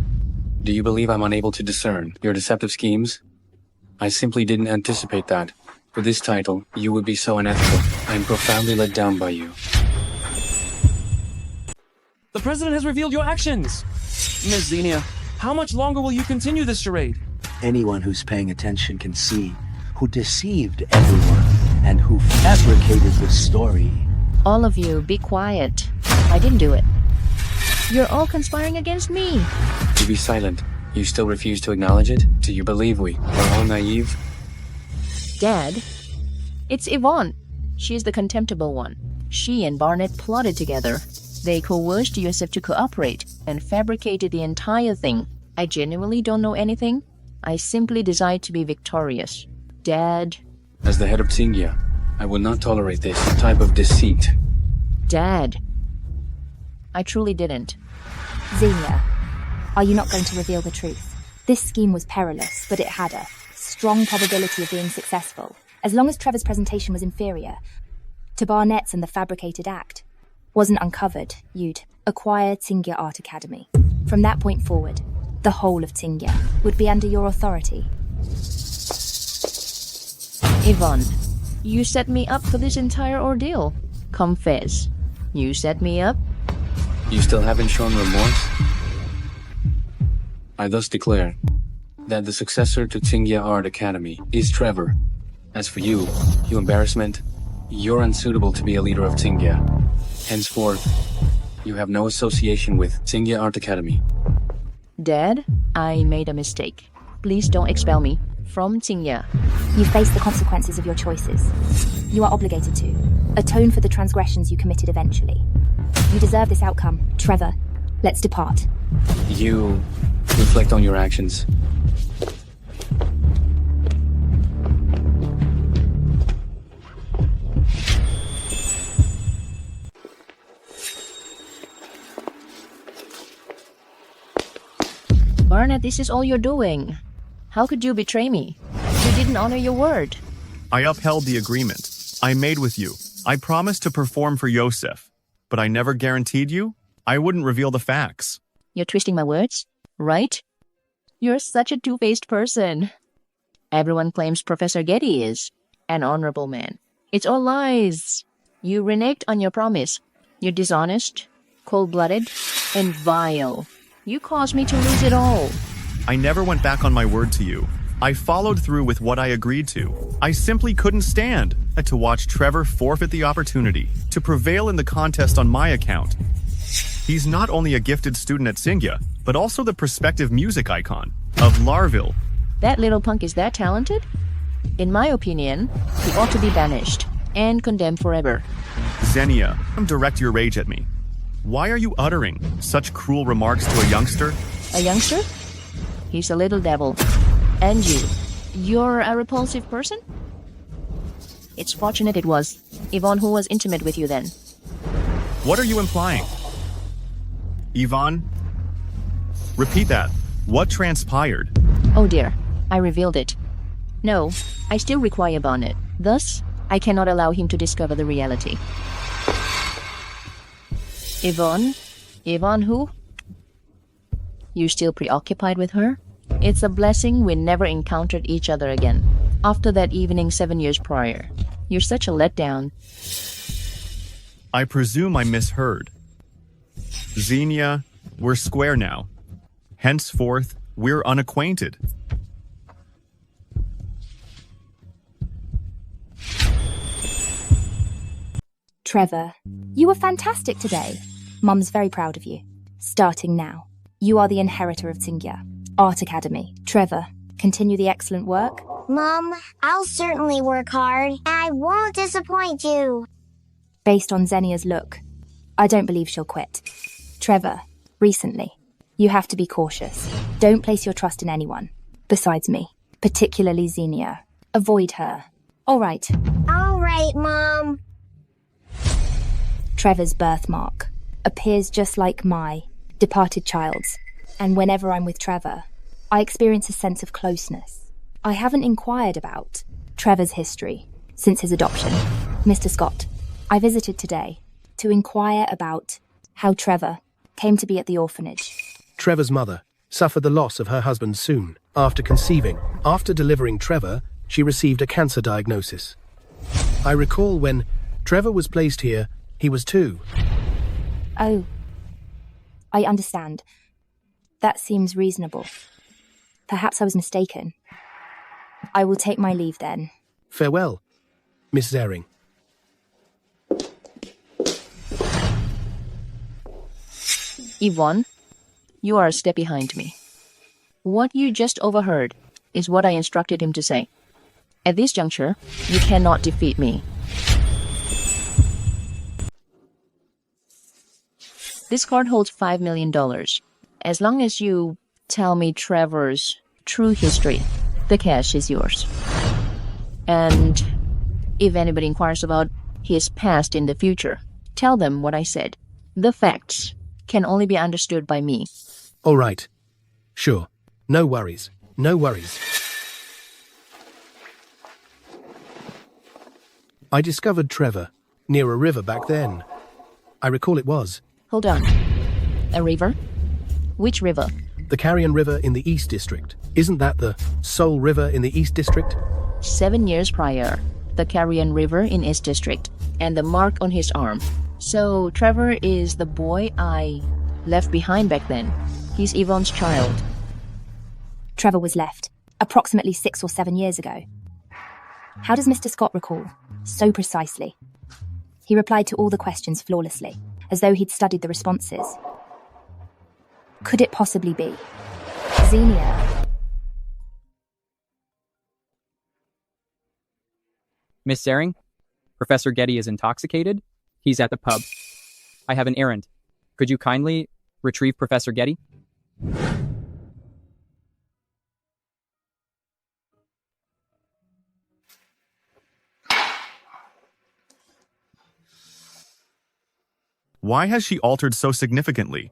do you believe I'm unable to discern your deceptive schemes? I simply didn't anticipate that. For this title, you would be so unethical. I am profoundly let down by you. The president has revealed your actions! Ms. Zena, how much longer will you continue this charade? Anyone who's paying attention can see who deceived everyone and who fabricated the story. All of you, be quiet. I didn't do it. You're all conspiring against me. You be silent. You still refuse to acknowledge it? Do you believe we are all naive? Dad, it's Yvonne. She's the contemptible one. She and Barnett plotted together. They coerced Ysef to cooperate and fabricated the entire thing. I genuinely don't know anything. I simply desire to be victorious. Dad. As the head of Qingya, I will not tolerate this type of deceit. Dad. I truly didn't. Zena, are you not going to reveal the truth? This scheme was perilous, but it had a strong probability of being successful. As long as Trevor's presentation was inferior to Barnett's and the fabricated act wasn't uncovered, you'd acquire Qingya Art Academy. From that point forward, the whole of Qingya would be under your authority. Yvonne, you set me up for this entire ordeal. Confess. You set me up? You still haven't shown remorse? I thus declare that the successor to Qingya Art Academy is Trevor. As for you, you embarrassment, you're unsuitable to be a leader of Qingya. Henceforth, you have no association with Qingya Art Academy. Dad, I made a mistake. Please don't expel me from Qingya. You face the consequences of your choices. You are obligated to atone for the transgressions you committed eventually. You deserve this outcome. Trevor, let's depart. You reflect on your actions. Barnett, this is all you're doing. How could you betray me? You didn't honor your word. I upheld the agreement I made with you. I promised to perform for Ysef, but I never guaranteed you I wouldn't reveal the facts. You're twisting my words, right? You're such a two-faced person. Everyone claims Professor Getty is an honorable man. It's all lies. You reneged on your promise. You're dishonest, cold-blooded, and vile. You caused me to lose it all. I never went back on my word to you. I followed through with what I agreed to. I simply couldn't stand to watch Trevor forfeit the opportunity to prevail in the contest on my account. He's not only a gifted student at Qingya, but also the prospective music icon of Larville. That little punk is that talented? In my opinion, he ought to be banished and condemned forever. Zena, don't direct your rage at me. Why are you uttering such cruel remarks to a youngster? A youngster? He's a little devil. And you're a repulsive person? It's fortunate it was Yvonne who was intimate with you then. What are you implying? Yvonne? Repeat that. What transpired? Oh dear, I revealed it. No, I still require Barnett. Thus, I cannot allow him to discover the reality. Yvonne? Yvonne who? You still preoccupied with her? It's a blessing we never encountered each other again. After that evening 7 years prior. You're such a letdown. I presume I misheard. Zena, we're square now. Henceforth, we're unacquainted. Trevor, you were fantastic today. Mum's very proud of you. Starting now, you are the inheritor of Qingya Art Academy. Trevor, continue the excellent work. Mom, I'll certainly work hard. I won't disappoint you. Based on Zenia's look, I don't believe she'll quit. Trevor, recently, you have to be cautious. Don't place your trust in anyone, besides me, particularly Zena. Avoid her. All right. All right, Mom. Trevor's birthmark appears just like my departed child's, and whenever I'm with Trevor, I experience a sense of closeness. I haven't inquired about Trevor's history since his adoption. Mr. Scott, I visited today to inquire about how Trevor came to be at the orphanage. Trevor's mother suffered the loss of her husband soon after conceiving. After delivering Trevor, she received a cancer diagnosis. I recall when Trevor was placed here, he was 2. Oh, I understand. That seems reasonable. Perhaps I was mistaken. I will take my leave then. Farewell, Miss Zering. Yvonne, you are a step behind me. What you just overheard is what I instructed him to say. At this juncture, you cannot defeat me. This card holds $5 million. As long as you tell me Trevor's true history, the cash is yours. And if anybody inquires about his past in the future, tell them what I said. The facts can only be understood by me. All right. Sure. No worries. No worries. I discovered Trevor near a river back then. I recall it was. Hold on. A river? Which river? The Carrion River in the East District. Isn't that the Seoul River in the East District? 7 years prior, the Carrion River in East District, and the mark on his arm. So Trevor is the boy I left behind back then. He's Yvonne's child. Trevor was left, approximately 6 or 7 years ago. How does Mr. Scott recall? So precisely. He replied to all the questions flawlessly, as though he'd studied the responses. Could it possibly be Zena? Miss Zering? Professor Getty is intoxicated. He's at the pub. I have an errand. Could you kindly retrieve Professor Getty? Why has she altered so significantly?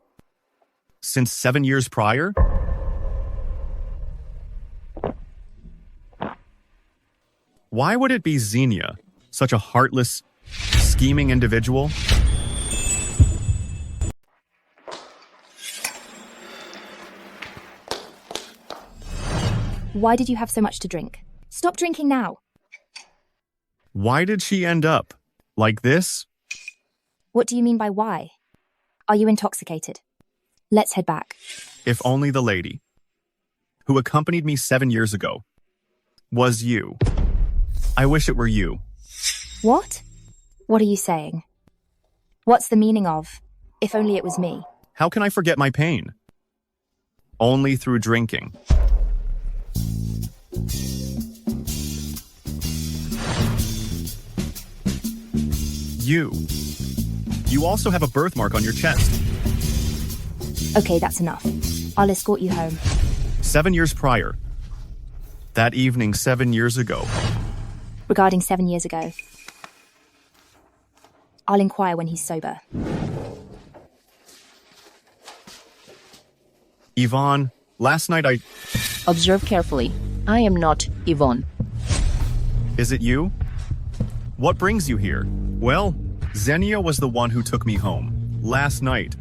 Since 7 years prior? Why would it be Zena, such a heartless, scheming individual? Why did you have so much to drink? Stop drinking now. Why did she end up like this? What do you mean by why? Are you intoxicated? Let's head back. If only the lady who accompanied me 7 years ago was you. I wish it were you. What? What are you saying? What's the meaning of, if only it was me? How can I forget my pain? Only through drinking. You also have a birthmark on your chest. Okay, that's enough. I'll escort you home. 7 years prior. That evening 7 years ago. Regarding 7 years ago. I'll inquire when he's sober. Yvonne, last night I... Observe carefully. I am not Yvonne. Is it you? What brings you here? Well, Zena was the one who took me home, last night.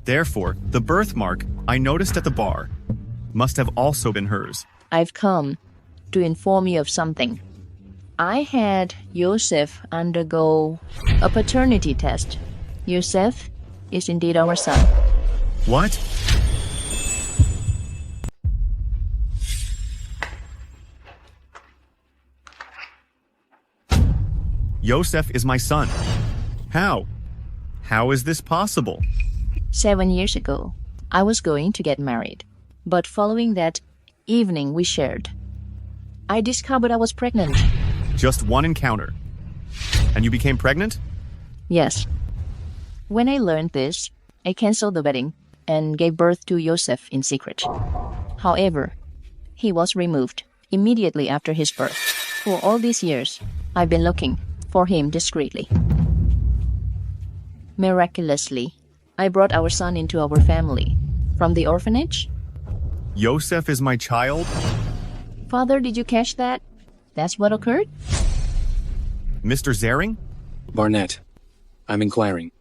Therefore, the birthmark I noticed at the bar must have also been hers. I've come to inform you of something. I had Ysef undergo a paternity test. Ysef is indeed our son. What? Ysef is my son. How? How is this possible? 7 years ago, I was going to get married. But following that evening we shared, I discovered I was pregnant. Just one encounter. And you became pregnant? Yes. When I learned this, I canceled the wedding and gave birth to Ysef in secret. However, he was removed immediately after his birth. For all these years, I've been looking for him discreetly. Miraculously, I brought our son into our family. From the orphanage? Ysef is my child? Father, did you catch that? That's what occurred? Mr. Zering? Barnett, I'm inquiring.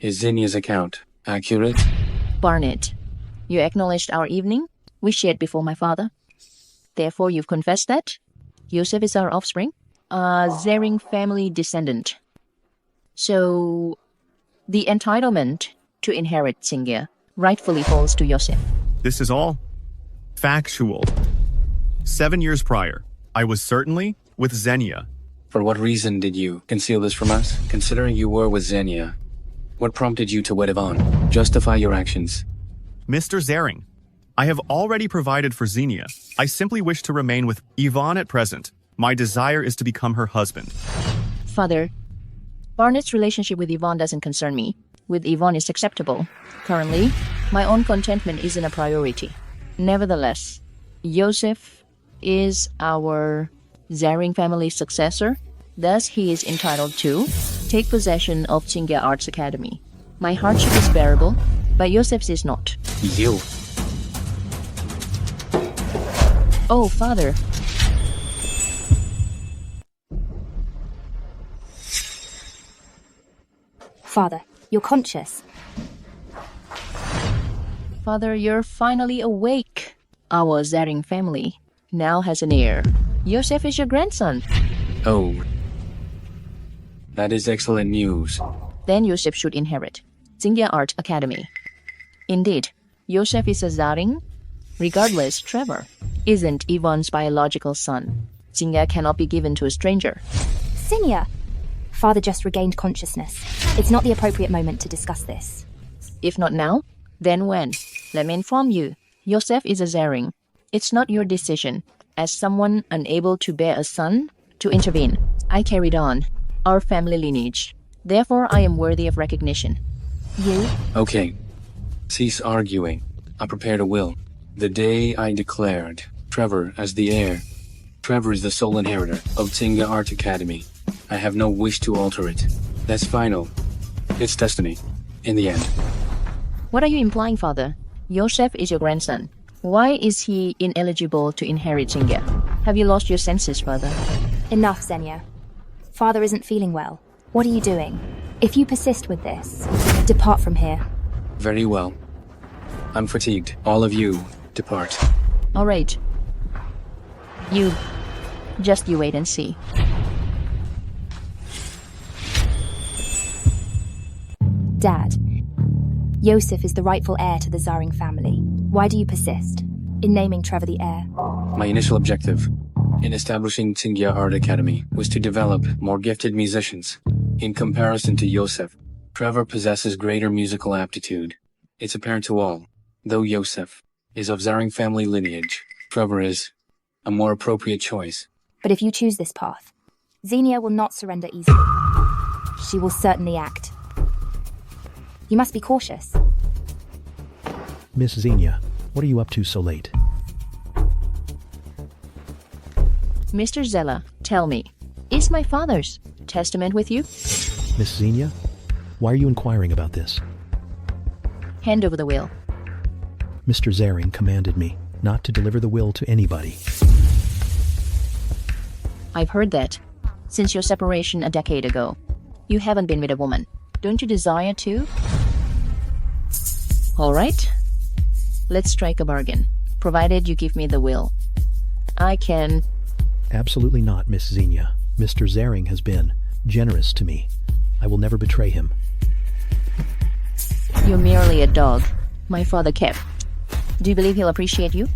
Is Zena's account accurate? Barnett, you acknowledged our evening we shared before my father. Therefore, you've confessed that Ysef is our offspring, a Zering family descendant. So, the entitlement to inherit Qingya rightfully falls to Ysef. This is all factual. 7 years prior, I was certainly with Zena. For what reason did you conceal this from us? Considering you were with Zena, what prompted you to wed Yvonne? Justify your actions. Mr. Zering, I have already provided for Zena. I simply wish to remain with Yvonne at present. My desire is to become her husband. Father, Barnett's relationship with Yvonne doesn't concern me. With Yvonne is acceptable. Currently, my own contentment isn't a priority. Nevertheless, Ysef is our Zering family successor. Thus, he is entitled to take possession of Qingya Art Academy. My hardship is bearable, but Ysef's is not. You. Oh, Father. Father, you're conscious. Father, you're finally awake. Our Zering family now has an heir. Ysef is your grandson. Oh. That is excellent news. Then Ysef should inherit Qingya Art Academy. Indeed, Ysef is a Zering. Regardless, Trevor isn't Yvonne's biological son. Qingya cannot be given to a stranger. Xingyi! Father just regained consciousness. It's not the appropriate moment to discuss this. If not now, then when? Let me inform you. Ysef is a Zering. It's not your decision, as someone unable to bear a son, to intervene. I carried on our family lineage. Therefore, I am worthy of recognition. You? Okay. Cease arguing. I prepared a will. The day I declared Trevor as the heir. Trevor is the sole inheritor of Qingya Art Academy. I have no wish to alter it. That's final. It's destiny. In the end. What are you implying, Father? Ysef is your grandson. Why is he ineligible to inherit Qingya? Have you lost your senses, Father? Enough, Zenia. Father isn't feeling well. What are you doing? If you persist with this, depart from here. Very well. I'm fatigued. All of you, depart. All right. You wait and see. Dad, Ysef is the rightful heir to the Zering family. Why do you persist in naming Trevor the heir? My initial objective in establishing Qingya Art Academy was to develop more gifted musicians. In comparison to Ysef, Trevor possesses greater musical aptitude. It's apparent to all. Though Ysef is of Zering family lineage, Trevor is a more appropriate choice. But if you choose this path, Xenia will not surrender easily. She will certainly act. You must be cautious. Miss Xenia, what are you up to so late? Mr. Zella, tell me, is my father's testament with you? Miss Xenia, why are you inquiring about this? Hand over the will. Mr. Zering commanded me not to deliver the will to anybody. I've heard that. Since your separation a decade ago, you haven't been with a woman. Don't you desire to? All right. Let's strike a bargain, provided you give me the will. I can... Absolutely not, Miss Xenia. Mr. Zering has been generous to me. I will never betray him. You're merely a dog my father kept. Do you believe he'll appreciate you?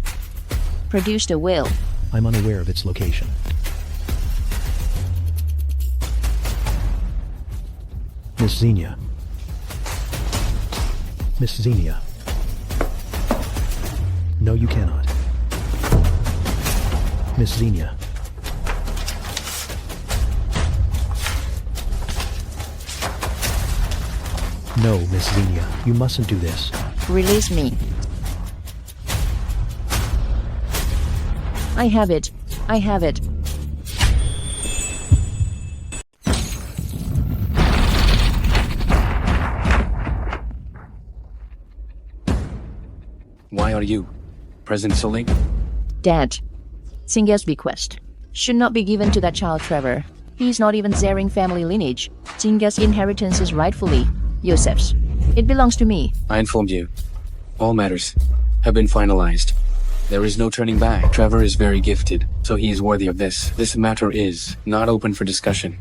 Produce the will. I'm unaware of its location. Miss Xenia. Miss Xenia. No, you cannot. Miss Xenia. No, Miss Xenia, you mustn't do this. Release me. I have it. I have it. Why are you present so late? Dad, Qingya's bequest should not be given to that child Trevor. He's not even Zering family lineage. Qingya's inheritance is rightfully Ysef's. It belongs to me. I informed you. All matters have been finalized. There is no turning back. Trevor is very gifted, so he is worthy of this. This matter is not open for discussion.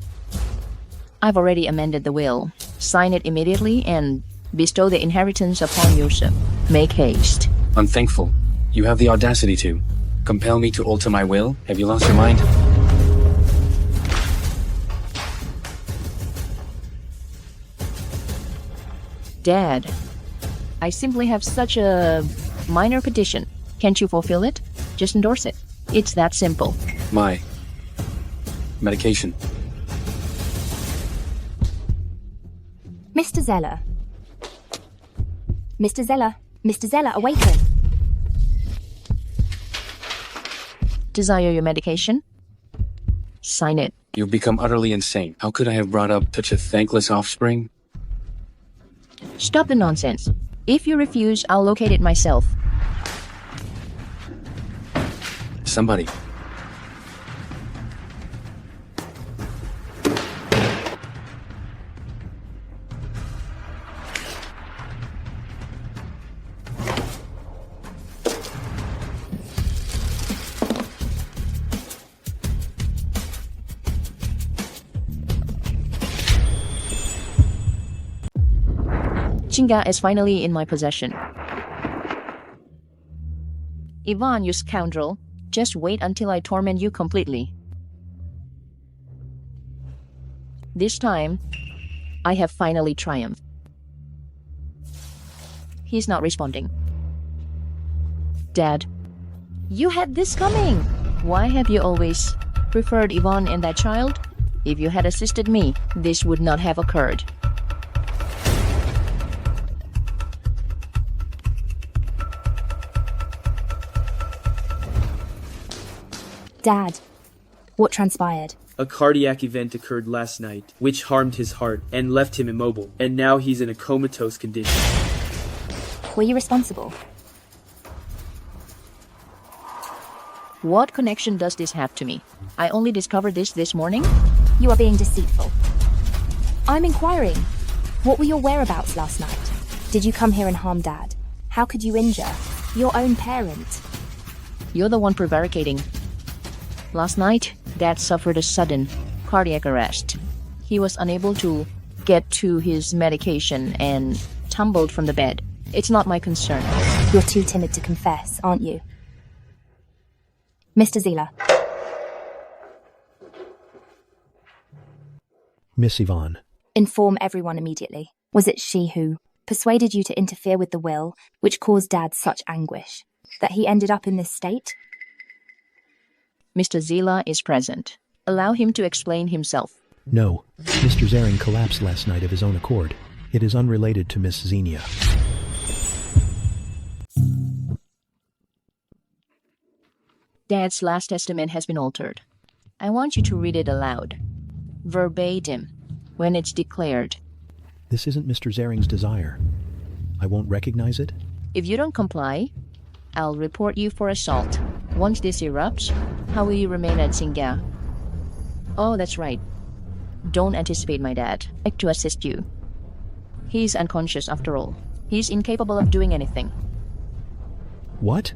I've already amended the will. Sign it immediately and bestow the inheritance upon Ysef. Make haste. Unthankful. You have the audacity to compel me to alter my will? Have you lost your mind? Dad, I simply have such a minor petition. Can't you fulfill it? Just endorse it. It's that simple. My medication. Mr. Zeller. Mr. Zeller. Mr. Zeller, awaken. Desire your medication? Sign it. You've become utterly insane. How could I have brought up such a thankless offspring? Stop the nonsense. If you refuse, I'll locate it myself. Somebody. Qingya is finally in my possession. Ivan, you scoundrel. Just wait until I torment you completely. This time, I have finally triumphed. He's not responding. Dad, you had this coming. Why have you always preferred Ivan and that child? If you had assisted me, this would not have occurred. Dad, what transpired? A cardiac event occurred last night, which harmed his heart and left him immobile, and now he's in a comatose condition. Were you responsible? What connection does this have to me? I only discovered this morning? You are being deceitful. I'm inquiring. What were your whereabouts last night? Did you come here and harm Dad? How could you injure your own parent? You're the one prevaricating. Last night, Dad suffered a sudden cardiac arrest. He was unable to get to his medication and tumbled from the bed. It's not my concern. You're too timid to confess, aren't you? Mr. Zela. Miss Yvonne. Inform everyone immediately. Was it she who persuaded you to interfere with the will, which caused Dad such anguish, that he ended up in this state? Mr. Zela is present. Allow him to explain himself. No, Mr. Zering collapsed last night of his own accord. It is unrelated to Miss Zena. Dad's last testament has been altered. I want you to read it aloud, verbatim, when it's declared. This isn't Mr. Zering's desire. I won't recognize it. If you don't comply, I'll report you for assault. Once this erupts, how will you remain at Qingya? Oh, that's right. Don't anticipate my dad. I'd like to assist you. He's unconscious after all. He's incapable of doing anything. What?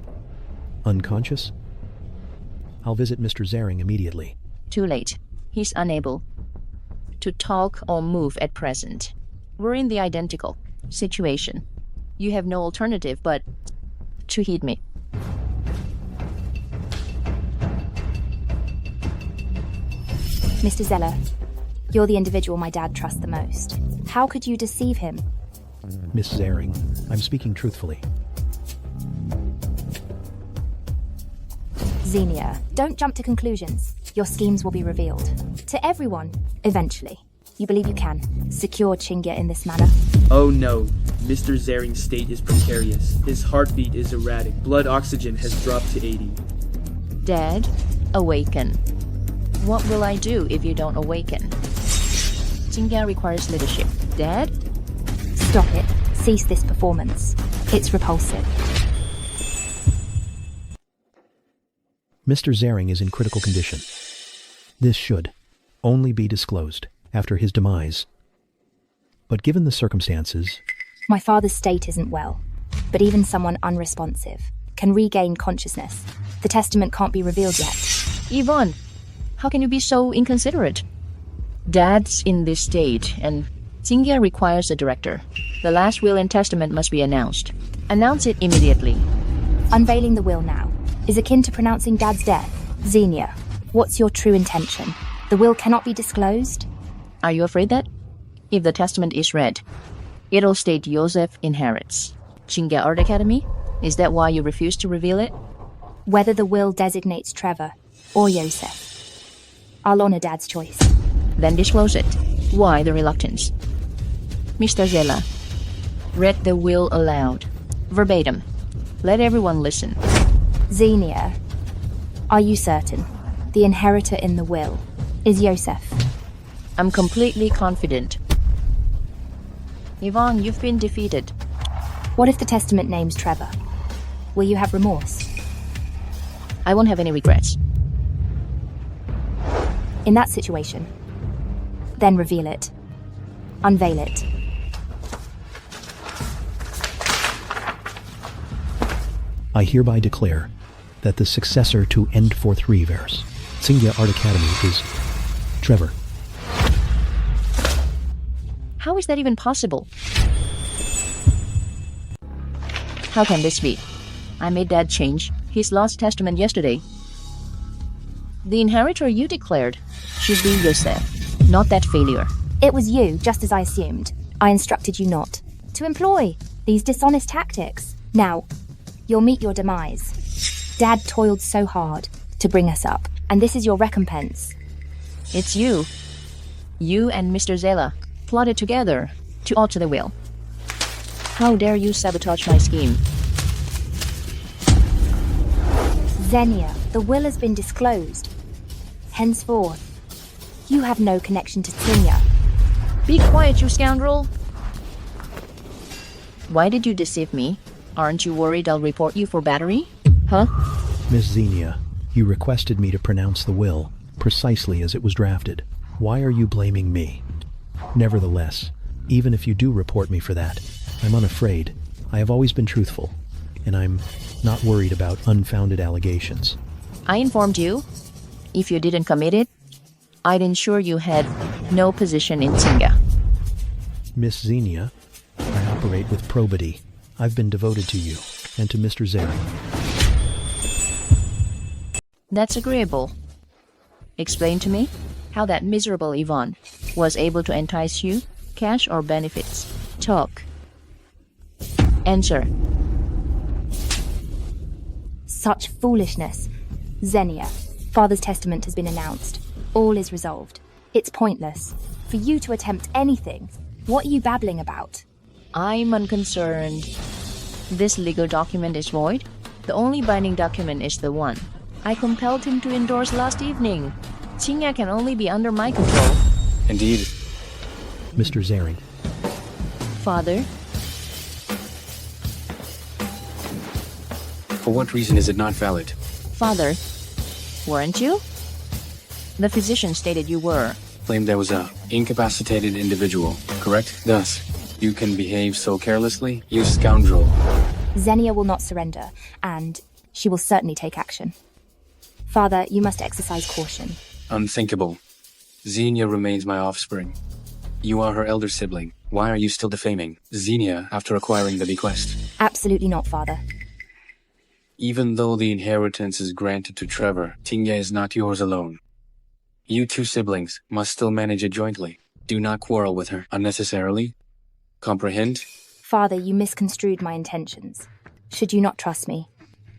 Unconscious? I'll visit Mr. Zering immediately. Too late. He's unable to talk or move at present. We're in the identical situation. You have no alternative but to heed me. Mr. Zeller, you're the individual my dad trusts the most. How could you deceive him? Miss Zering, I'm speaking truthfully. Xenia, don't jump to conclusions. Your schemes will be revealed. To everyone, eventually. You believe you can secure Qingya in this manner? Oh no, Mr. Zering's state is precarious. His heartbeat is erratic. Blood oxygen has dropped to 80. Dad, awaken. What will I do if you don't awaken? Qingya requires leadership. Dad? Stop it. Cease this performance. It's repulsive. Mr. Zering is in critical condition. This should only be disclosed after his demise. But given the circumstances... My father's state isn't well, but even someone unresponsive can regain consciousness. The testament can't be revealed yet. Yvonne, how can you be so inconsiderate? Dad's in this state, and Qingya requires a director. The last will and testament must be announced. Announce it immediately. Unveiling the will now is akin to pronouncing Dad's death. Xenia, what's your true intention? The will cannot be disclosed? Are you afraid that? If the testament is read, it'll state Ysef inherits. Qingya Art Academy? Is that why you refuse to reveal it? Whether the will designates Trevor or Ysef, I'll honor Dad's choice. Then disclose it. Why the reluctance? Mr. Zela, read the will aloud. Verbatim. Let everyone listen. Xenia, are you certain the inheritor in the will is Ysef? I'm completely confident. Yvonne, you've been defeated. What if the testament names Trevor? Will you have remorse? I won't have any regrets. In that situation, then reveal it. Unveil it. I hereby declare that the successor to End for 3 verse, Qingya Art Academy, is Trevor. How is that even possible? How can this be? I made Dad change his last testament yesterday. The inheritor you declared should be Ysef, not that failure. It was you, just as I assumed. I instructed you not to employ these dishonest tactics. Now, you'll meet your demise. Dad toiled so hard to bring us up, and this is your recompense. It's you. You and Mr. Zela plotted together to alter the will. How dare you sabotage my scheme? Zenia, the will has been disclosed. Henceforth, you have no connection to Qingya. Be quiet, you scoundrel! Why did you deceive me? Aren't you worried I'll report you for battery? Huh? Miss Zenia, you requested me to pronounce the will, precisely as it was drafted. Why are you blaming me? Nevertheless, even if you do report me for that, I'm unafraid. I have always been truthful, and I'm not worried about unfounded allegations. I informed you. If you didn't commit it, I'd ensure you had no position in Qingya. Miss Zenia, I operate with probity. I've been devoted to you, and to Mr. Zera. That's agreeable. Explain to me how that miserable Yvonne was able to entice you, cash or benefits. Talk. Answer. Such foolishness. Zenia, Father's testament has been announced. All is resolved. It's pointless for you to attempt anything. What are you babbling about? I'm unconcerned. This legal document is void. The only binding document is the one I compelled him to endorse last evening. Qingya can only be under my control. Indeed. Mr. Zering. Father? For what reason is it not valid? Father, weren't you? The physician stated you were. Claimed I was a incapacitated individual, correct? Thus, you can behave so carelessly? You scoundrel. Zenia will not surrender, and she will certainly take action. Father, you must exercise caution. Unthinkable. Xenia remains my offspring. You are her elder sibling. Why are you still defaming Xenia after acquiring the bequest? Absolutely not, Father. Even though the inheritance is granted to Trevor, Qingya is not yours alone. You two siblings must still manage it jointly. Do not quarrel with her unnecessarily. Comprehend? Father, you misconstrued my intentions. Should you not trust me,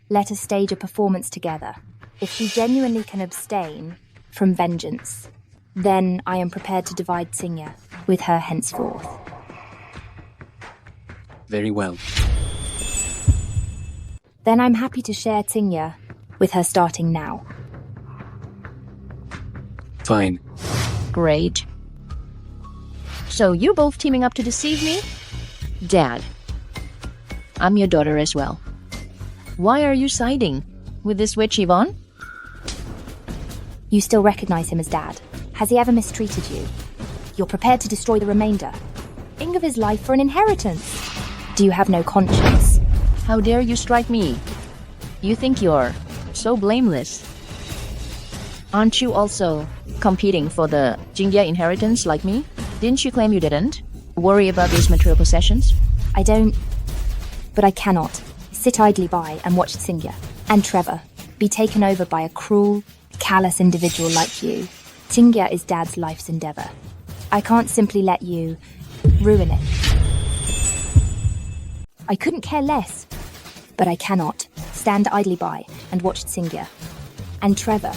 let us stage a performance together. If she genuinely can abstain from vengeance, then I am prepared to divide Qingya with her henceforth. Very well. Then I'm happy to share Qingya with her starting now. Fine. Great. So you both teaming up to deceive me? Dad, I'm your daughter as well. Why are you siding with this witch Yvonne? You still recognize him as Dad. Has he ever mistreated you? You're prepared to destroy the remainder of his life for an inheritance. Do you have no conscience? How dare you strike me? You think you're so blameless. Aren't you also competing for the Qingya inheritance like me? Didn't you claim you didn't? Worry about these material possessions? I don't, but I cannot sit idly by and watch Qingya and Trevor be taken over by a cruel, callous individual like you. Qingya is Dad's life's endeavor. I can't simply let you ruin it. I couldn't care less, but I cannot stand idly by and watch Qingya and Trevor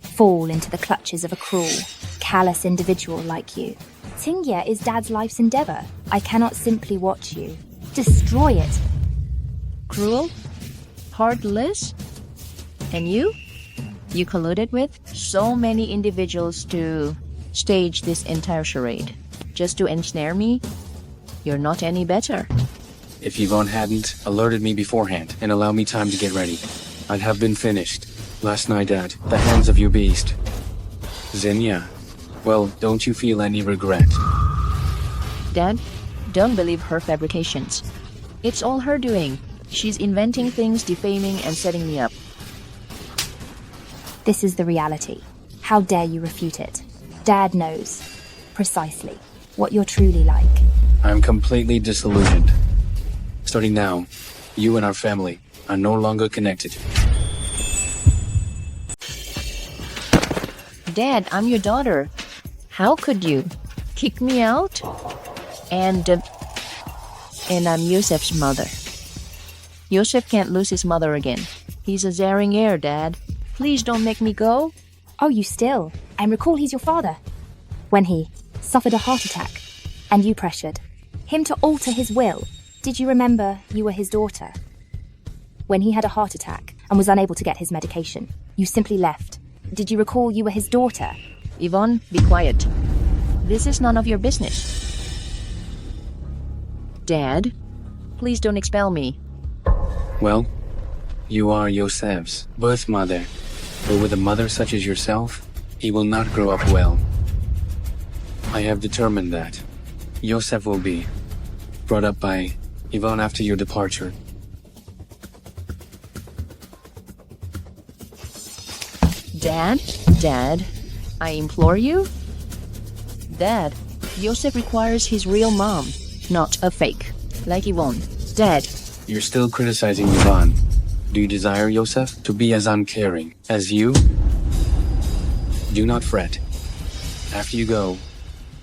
fall into the clutches of a cruel, callous individual like you. Qingya is Dad's life's endeavor. I cannot simply watch you destroy it. Cruel? Heartless? And you? You colluded with so many individuals to stage this entire charade. Just to ensnare me? You're not any better. If Yvonne hadn't alerted me beforehand and allowed me time to get ready, I'd have been finished last night at the hands of your beast. Xenia, well, don't you feel any regret? Dad, don't believe her fabrications. It's all her doing. She's inventing things, defaming, and setting me up. This is the reality. How dare you refute it? Dad knows precisely what you're truly like. I'm completely disillusioned. Starting now, You and our family are no longer connected. Dad, I'm your daughter. How could you kick me out? And I'm Yusef's mother. Yusef can't lose his mother again. He's a Zhang heir, Dad. Please don't make me go. Oh, you still? And recall he's your father. When he suffered a heart attack, and you pressured him to alter his will, did you remember you were his daughter? When he had a heart attack and was unable to get his medication, you simply left. Did you recall you were his daughter? Yvonne, be quiet. This is none of your business. Dad, please don't expel me. Well, you are Yosef's birth mother, but with a mother such as yourself, he will not grow up well. I have determined that Yosef will be brought up by Yvonne after your departure. Dad, I implore you. Dad, Yosef requires his real mom, not a fake, like Yvonne. Dad. You're still criticizing Yvonne. Do you desire Yosef to be as uncaring as you? Do not fret. After you go,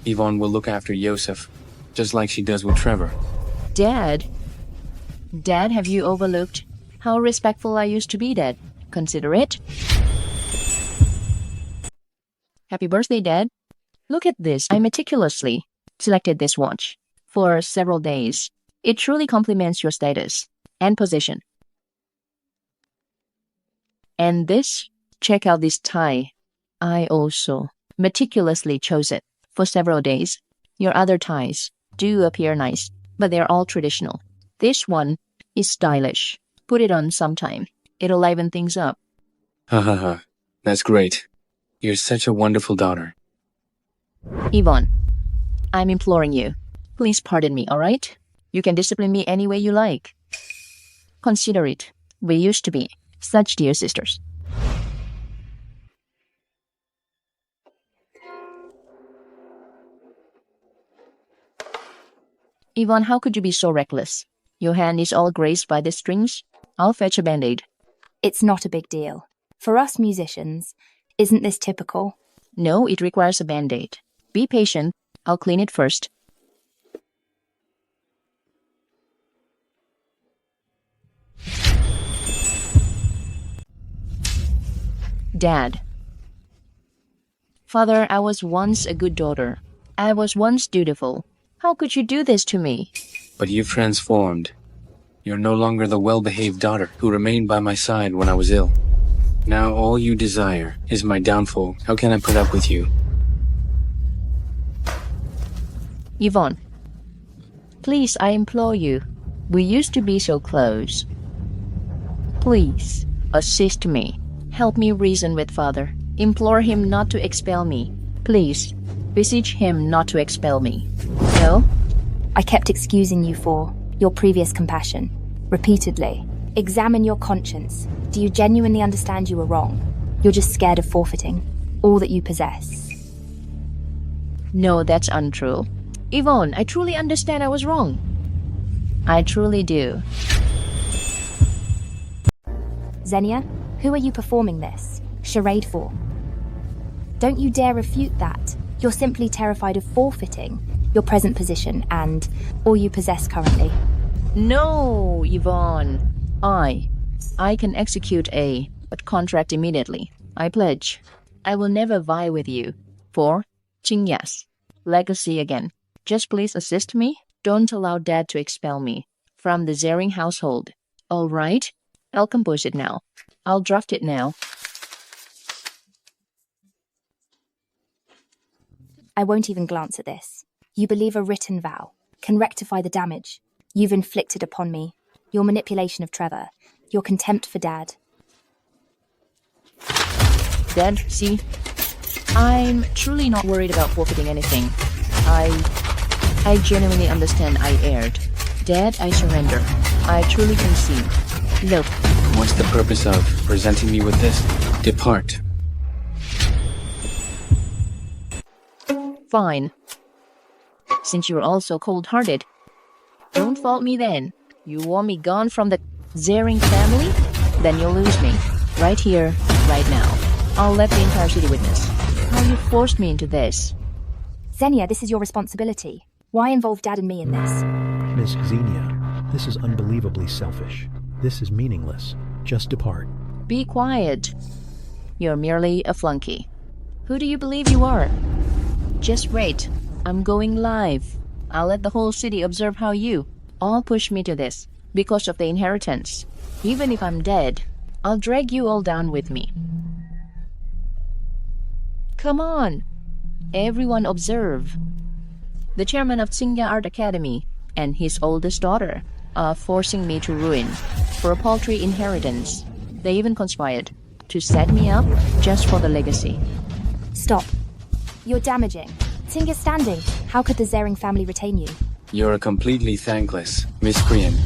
Yvonne will look after Yosef, just like she does with Trevor. Dad, have you overlooked how respectful I used to be, Dad? Consider it. Happy birthday, Dad. Look at this. I meticulously selected this watch for several days. It truly complements your status and position. And this, check out this tie. I also meticulously chose it for several days. Your other ties do appear nice, but they're all traditional. This one is stylish. Put it on sometime. It'll liven things up. Ha ha ha. That's great. You're such a wonderful daughter. Yvonne, I'm imploring you. Please pardon me, all right? You can discipline me any way you like. Consider it. We used to be such dear sisters. Yvonne, how could you be so reckless? Your hand is all grazed by the strings. I'll fetch a band-aid. It's not a big deal. For us musicians, isn't this typical? No, it requires a band-aid. Be patient. I'll clean it first. Dad. Father, I was once a good daughter. I was once dutiful. How could you do this to me? But you've transformed. You're no longer the well-behaved daughter who remained by my side when I was ill. Now all you desire is my downfall. How can I put up with you? Yvonne, please, I implore you. We used to be so close. Please, assist me. Help me reason with Father. Implore him not to expel me. Please, beseech him not to expel me. No? I kept excusing you for your previous compassion, repeatedly. Examine your conscience. Do you genuinely understand you were wrong? You're just scared of forfeiting all that you possess. No, that's untrue. Yvonne, I truly understand I was wrong. I truly do. Zenia, who are you performing this charade for? Don't you dare refute that. You're simply terrified of forfeiting your present position and all you possess currently. No, Yvonne. I can execute a contract immediately. I pledge. I will never vie with you for Qingya's legacy again. Just please assist me. Don't allow Dad to expel me from the Zering household. All right? I'll compose it now. I'll draft it now. I won't even glance at this. You believe a written vow can rectify the damage you've inflicted upon me, your manipulation of Trevor, your contempt for Dad. Dad, see? I'm truly not worried about forfeiting anything. I genuinely understand I erred. Dad, I surrender. I truly concede. Look. What's the purpose of presenting me with this? Depart. Fine. Since you're all so cold-hearted, don't fault me then. You want me gone from the Zering family? Then you'll lose me. Right here, right now. I'll let the entire city witness how you forced me into this. Zenia, this is your responsibility. Why involve Dad and me in this? Miss Xenia, this is unbelievably selfish. This is meaningless. Just depart. Be quiet. You're merely a flunky. Who do you believe you are? Just wait. I'm going live. I'll let the whole city observe how you all push me to this because of the inheritance. Even if I'm dead, I'll drag you all down with me. Come on. Everyone observe. The chairman of Qingya Art Academy and his oldest daughter are forcing me to ruin for a paltry inheritance. They even conspired to set me up just for the legacy. Stop. You're damaging. Qingya's standing. How could the Zering family retain you? You're a completely thankless miscreant.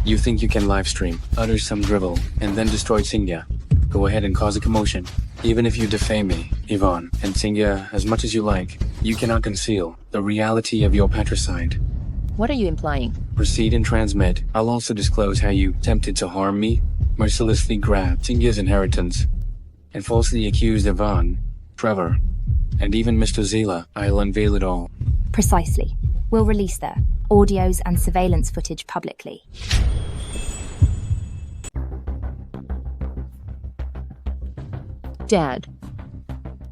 You think you can live stream, utter some drivel, and then destroy Qingya. Go ahead and cause a commotion. Even if you defame me, Yvonne, and Qingya as much as you like, you cannot conceal the reality of your patricide. What are you implying? Proceed and transmit. I'll also disclose how you attempted to harm me, mercilessly grabbed Qingya's inheritance, and falsely accused Yvonne, Trevor, and even Mr. Zila. I'll unveil it all. Precisely. We'll release their audios and surveillance footage publicly. Dad,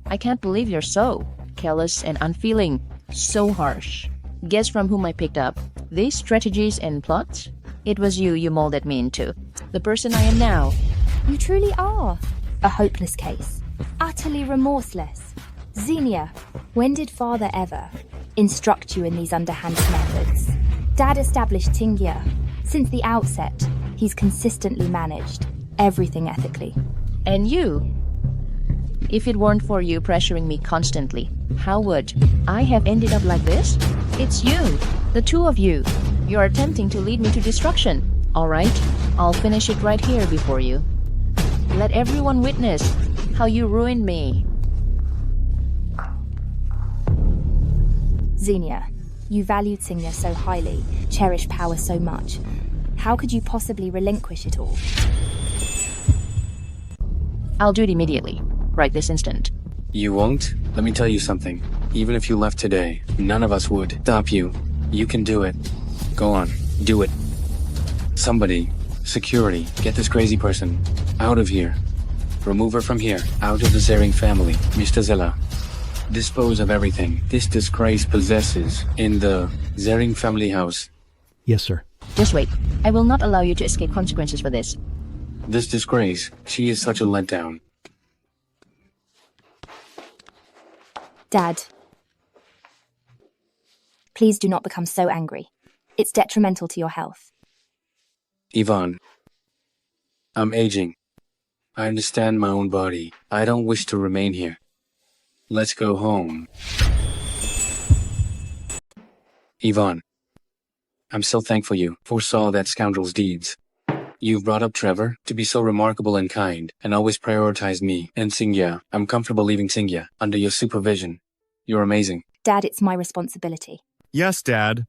I can't believe you're so careless and unfeeling, so harsh. Guess from whom I picked up these strategies and plots? It was you molded me into the person I am now. You truly are a hopeless case, utterly remorseless. Xenia, when did father ever instruct you in these underhand methods? Dad established Qingya. Since the outset, he's consistently managed everything ethically. And you? If it weren't for you pressuring me constantly, how would I have ended up like this? It's you, the two of you. You're attempting to lead me to destruction. All right, I'll finish it right here before you. Let everyone witness how you ruined me. Xenia, you valued Qingya so highly, cherished power so much. How could you possibly relinquish it all? I'll do it immediately, right this instant. You won't? Let me tell you something. Even if you left today, none of us would stop you. You can do it. Go on, do it. Somebody, security, get this crazy person out of here. Remove her from here, out of the Zering family, Mr. Zella. Dispose of everything this disgrace possesses in the Zering family house. Yes, sir. Just wait. I will not allow you to escape consequences for this. This disgrace, she is such a letdown. Dad, please do not become so angry. It's detrimental to your health. Yvonne, I'm aging. I understand my own body. I don't wish to remain here. Let's go home. Yvonne, I'm so thankful you foresaw that scoundrel's deeds. You've brought up Trevor to be so remarkable and kind, and always prioritized me and Qingya. I'm comfortable leaving Qingya under your supervision. You're amazing. Dad, it's my responsibility. Yes, Dad.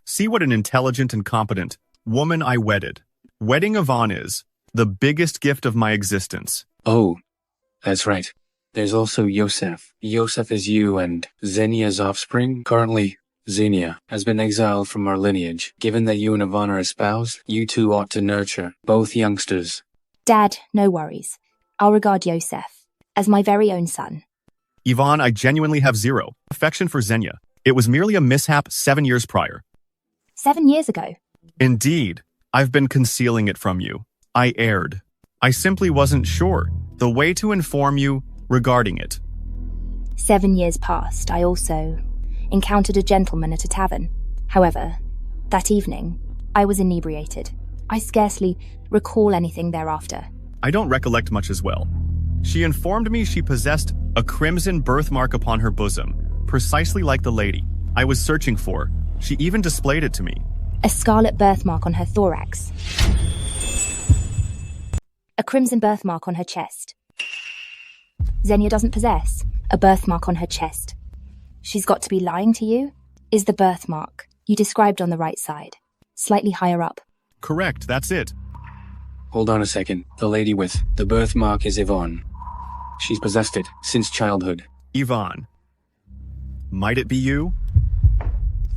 See what an intelligent and competent woman I wedded. Wedding Yvonne is the biggest gift of my existence. Oh, that's right. There's also Ysef. Ysef is you and Zenia's offspring. Currently, Zenia has been exiled from our lineage. Given that you and Yvonne are espoused, you two ought to nurture both youngsters. Dad, no worries. I'll regard Ysef as my very own son. Yvonne, I genuinely have zero affection for Zenia. It was merely a mishap 7 years prior. 7 years ago? Indeed. I've been concealing it from you. I erred. I simply wasn't sure the way to inform you regarding it. 7 years passed. I also encountered a gentleman at a tavern. However, that evening, I was inebriated. I scarcely recall anything thereafter. I don't recollect much as well. She informed me she possessed a crimson birthmark upon her bosom, precisely like the lady I was searching for. She even displayed it to me. A scarlet birthmark on her thorax. A crimson birthmark on her chest. Zenia doesn't possess a birthmark on her chest. She's got to be lying to you? Is the birthmark you described on the right side, slightly higher up, Correct, that's it. Hold on a second. The lady with the birthmark is Yvonne. She's possessed it since childhood. Yvonne. Might it be you?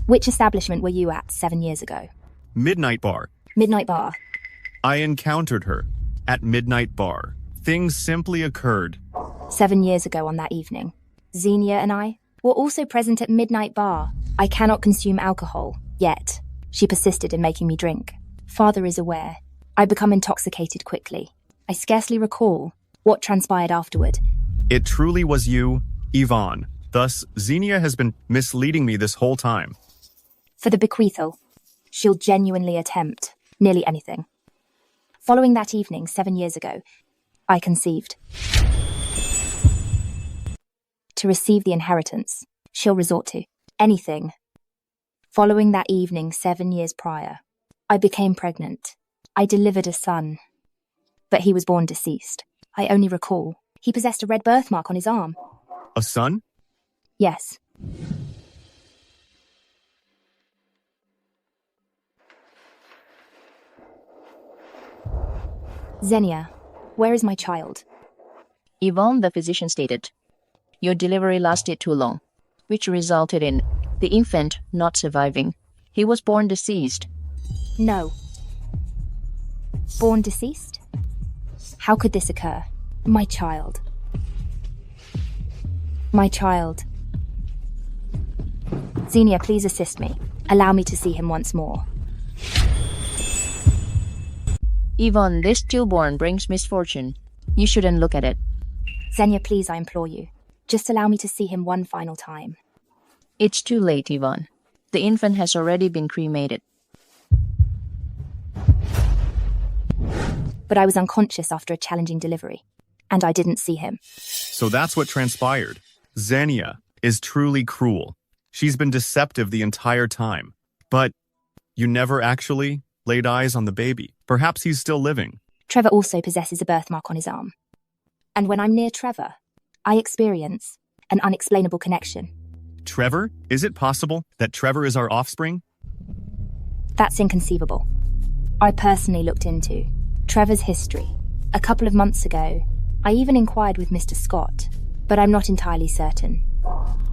Which establishment were you at 7 years ago? Midnight Bar. Midnight Bar. I encountered her at Midnight Bar. Things simply occurred. 7 years ago on that evening, Zena and I were also present at Midnight Bar. I cannot consume alcohol, yet. She persisted in making me drink. Father is aware. I become intoxicated quickly. I scarcely recall what transpired afterward. It truly was you, Yvonne. Thus, Zena has been misleading me this whole time. For the bequeathal, she'll genuinely attempt nearly anything. Following that evening 7 years ago, I conceived. To receive the inheritance, she'll resort to anything. Following that evening 7 years prior, I became pregnant. I delivered a son, but he was born deceased. I only recall he possessed a red birthmark on his arm. A son? Yes. Zena, where is my child? Yvonne, the physician, stated, your delivery lasted too long, which resulted in the infant not surviving. He was born deceased. No. Born deceased? How could this occur? My child. My child. Zena, please assist me. Allow me to see him once more. Yvonne, this stillborn brings misfortune. You shouldn't look at it. Zena, please, I implore you. Just allow me to see him one final time. It's too late, Yvonne. The infant has already been cremated. But I was unconscious after a challenging delivery, and I didn't see him. So that's what transpired. Zena is truly cruel. She's been deceptive the entire time. But you never actually laid eyes on the baby. Perhaps he's still living. Trevor also possesses a birthmark on his arm. And when I'm near Trevor, I experience an unexplainable connection. Trevor? Is it possible that Trevor is our offspring? That's inconceivable. I personally looked into Trevor's history. A couple of months ago, I even inquired with Mr. Scott, but I'm not entirely certain.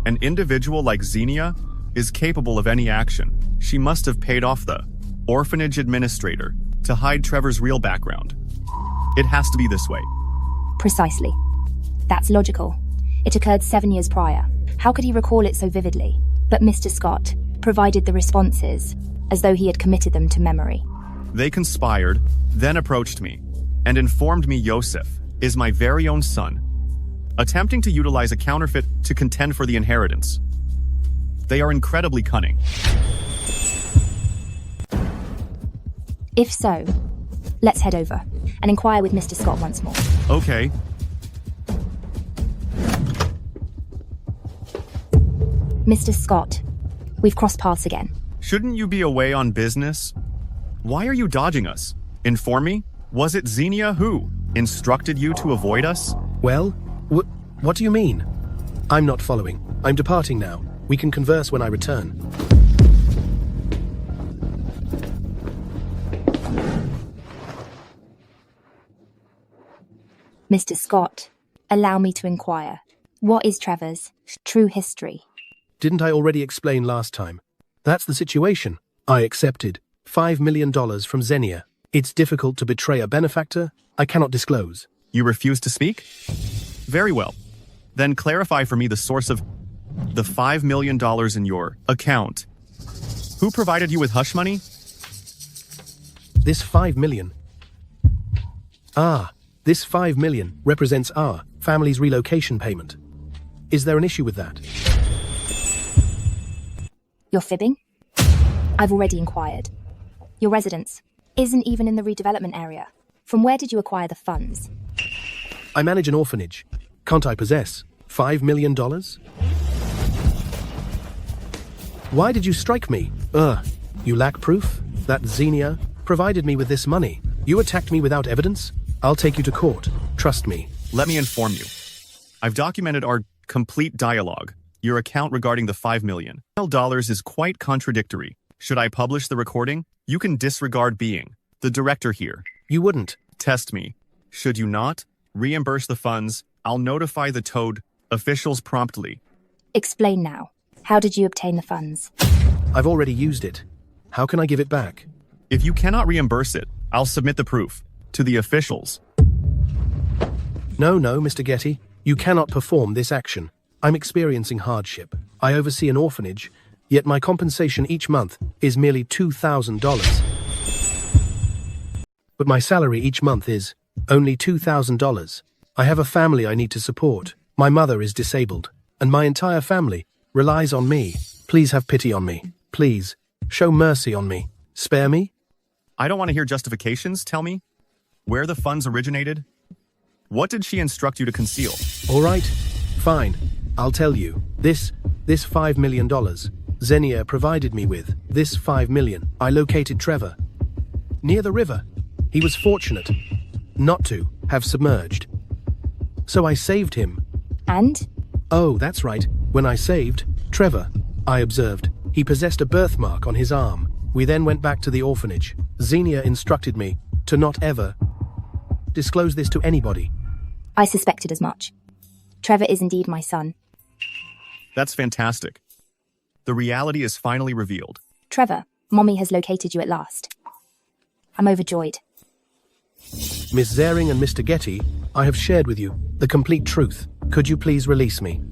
An individual like Zena is capable of any action. She must have paid off the orphanage administrator to hide Trevor's real background. It has to be this way. Precisely. That's logical. It occurred 7 years prior. How could he recall it so vividly? But Mr. Scott provided the responses as though he had committed them to memory. They conspired, then approached me, and informed me Ysef is my very own son, attempting to utilize a counterfeit to contend for the inheritance. They are incredibly cunning. If so, let's head over and inquire with Mr. Scott once more. Okay. Mr. Scott, we've crossed paths again. Shouldn't you be away on business? Why are you dodging us? Inform me, was it Zena who instructed you to avoid us? Well, what do you mean? I'm not following. I'm departing now. We can converse when I return. Mr. Scott, allow me to inquire. What is Trevor's true history? Didn't I already explain last time? That's the situation. I accepted $5 million from Zena. It's difficult to betray a benefactor. I cannot disclose. You refuse to speak? Very well. Then clarify for me the source of the $5 million in your account. Who provided you with hush money? This $5 million. This $5 million represents our family's relocation payment. Is there an issue with that? You're fibbing? I've already inquired. Your residence isn't even in the redevelopment area. From where did you acquire the funds? I manage an orphanage. Can't I possess $5 million? Why did you strike me? You lack proof that Zena provided me with this money. You attacked me without evidence? I'll take you to court. Trust me. Let me inform you. I've documented our complete dialogue. Your account regarding the $5 million is quite contradictory. Should I publish the recording? You can disregard being the director here. You wouldn't. Test me. Should you not reimburse the funds, I'll notify the Toad officials promptly. Explain now. How did you obtain the funds? I've already used it. How can I give it back? If you cannot reimburse it, I'll submit the proof to the officials. No, Mr. Getty. You cannot perform this action. I'm experiencing hardship. I oversee an orphanage, yet my compensation each month is merely $2,000. But my salary each month is only $2,000. I have a family I need to support. My mother is disabled, and my entire family relies on me. Please have pity on me. Please, show mercy on me. Spare me? I don't want to hear justifications. Tell me where the funds originated. What did she instruct you to conceal? All right, fine. I'll tell you. This $5 million. Zena provided me with this $5 million. I located Trevor near the river. He was fortunate not to have submerged. So I saved him. And? Oh, that's right. When I saved Trevor, I observed he possessed a birthmark on his arm. We then went back to the orphanage. Zena instructed me to not ever disclose this to anybody. I suspected as much. Trevor is indeed my son. That's fantastic. The reality is finally revealed. Trevor, Mommy has located you at last. I'm overjoyed. Miss Zering and Mr. Getty, I have shared with you the complete truth. Could you please release me?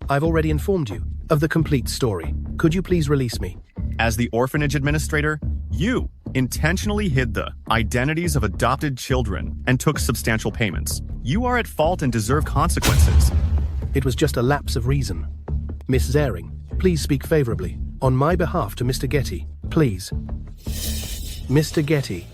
I've already informed you of the complete story. Could you please release me? As the orphanage administrator, you intentionally hid the identities of adopted children and took substantial payments. You are at fault and deserve consequences. It was just a lapse of reason. Miss Zering, please speak favorably on my behalf to Mr. Getty, please. Mr. Getty,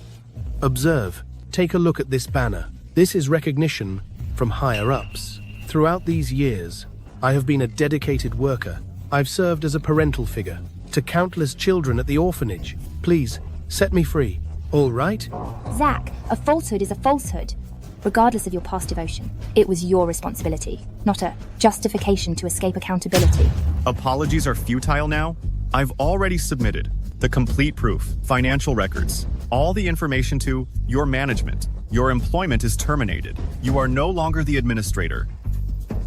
observe, take a look at this banner. This is recognition from higher-ups. Throughout these years, I have been a dedicated worker. I've served as a parental figure to countless children at the orphanage. Please, set me free, all right? Zach, a falsehood is a falsehood. Regardless of your past devotion, it was your responsibility, not a justification to escape accountability. Apologies are futile now? I've already submitted the complete proof, financial records, all the information to your management. Your employment is terminated. You are no longer the administrator.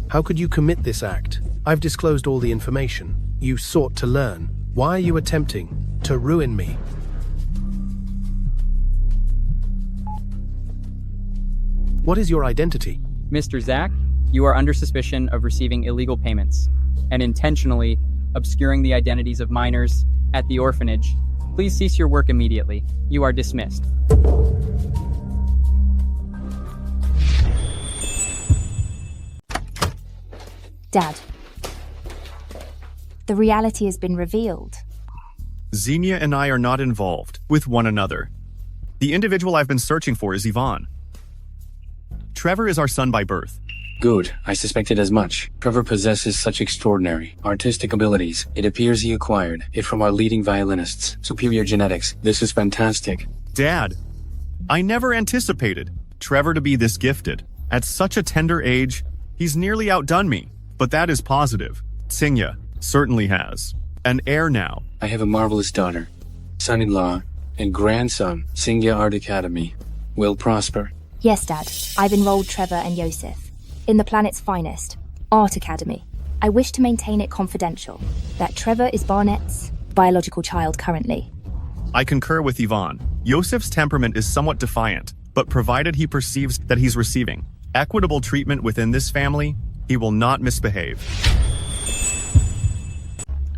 How could you commit this act? I've disclosed all the information you sought to learn. Why are you attempting to ruin me? What is your identity? Mr. Zach, you are under suspicion of receiving illegal payments and intentionally obscuring the identities of minors at the orphanage. Please cease your work immediately. You are dismissed. Dad, the reality has been revealed. Zena and I are not involved with one another. The individual I've been searching for is Yvonne. Trevor is our son by birth. Good, I suspected as much. Trevor possesses such extraordinary artistic abilities. It appears he acquired it from our leading violinists. Superior genetics. This is fantastic. Dad, I never anticipated Trevor to be this gifted. At such a tender age, he's nearly outdone me. But that is positive. Qingya certainly has an heir now. I have a marvelous daughter, son-in-law, and grandson. Qingya Art Academy will prosper. Yes, Dad. I've enrolled Trevor and Ysef in the planet's finest, Art Academy. I wish to maintain it confidential that Trevor is Barnett's biological child currently. I concur with Yvonne. Ysef's temperament is somewhat defiant, but provided he perceives that he's receiving equitable treatment within this family, he will not misbehave.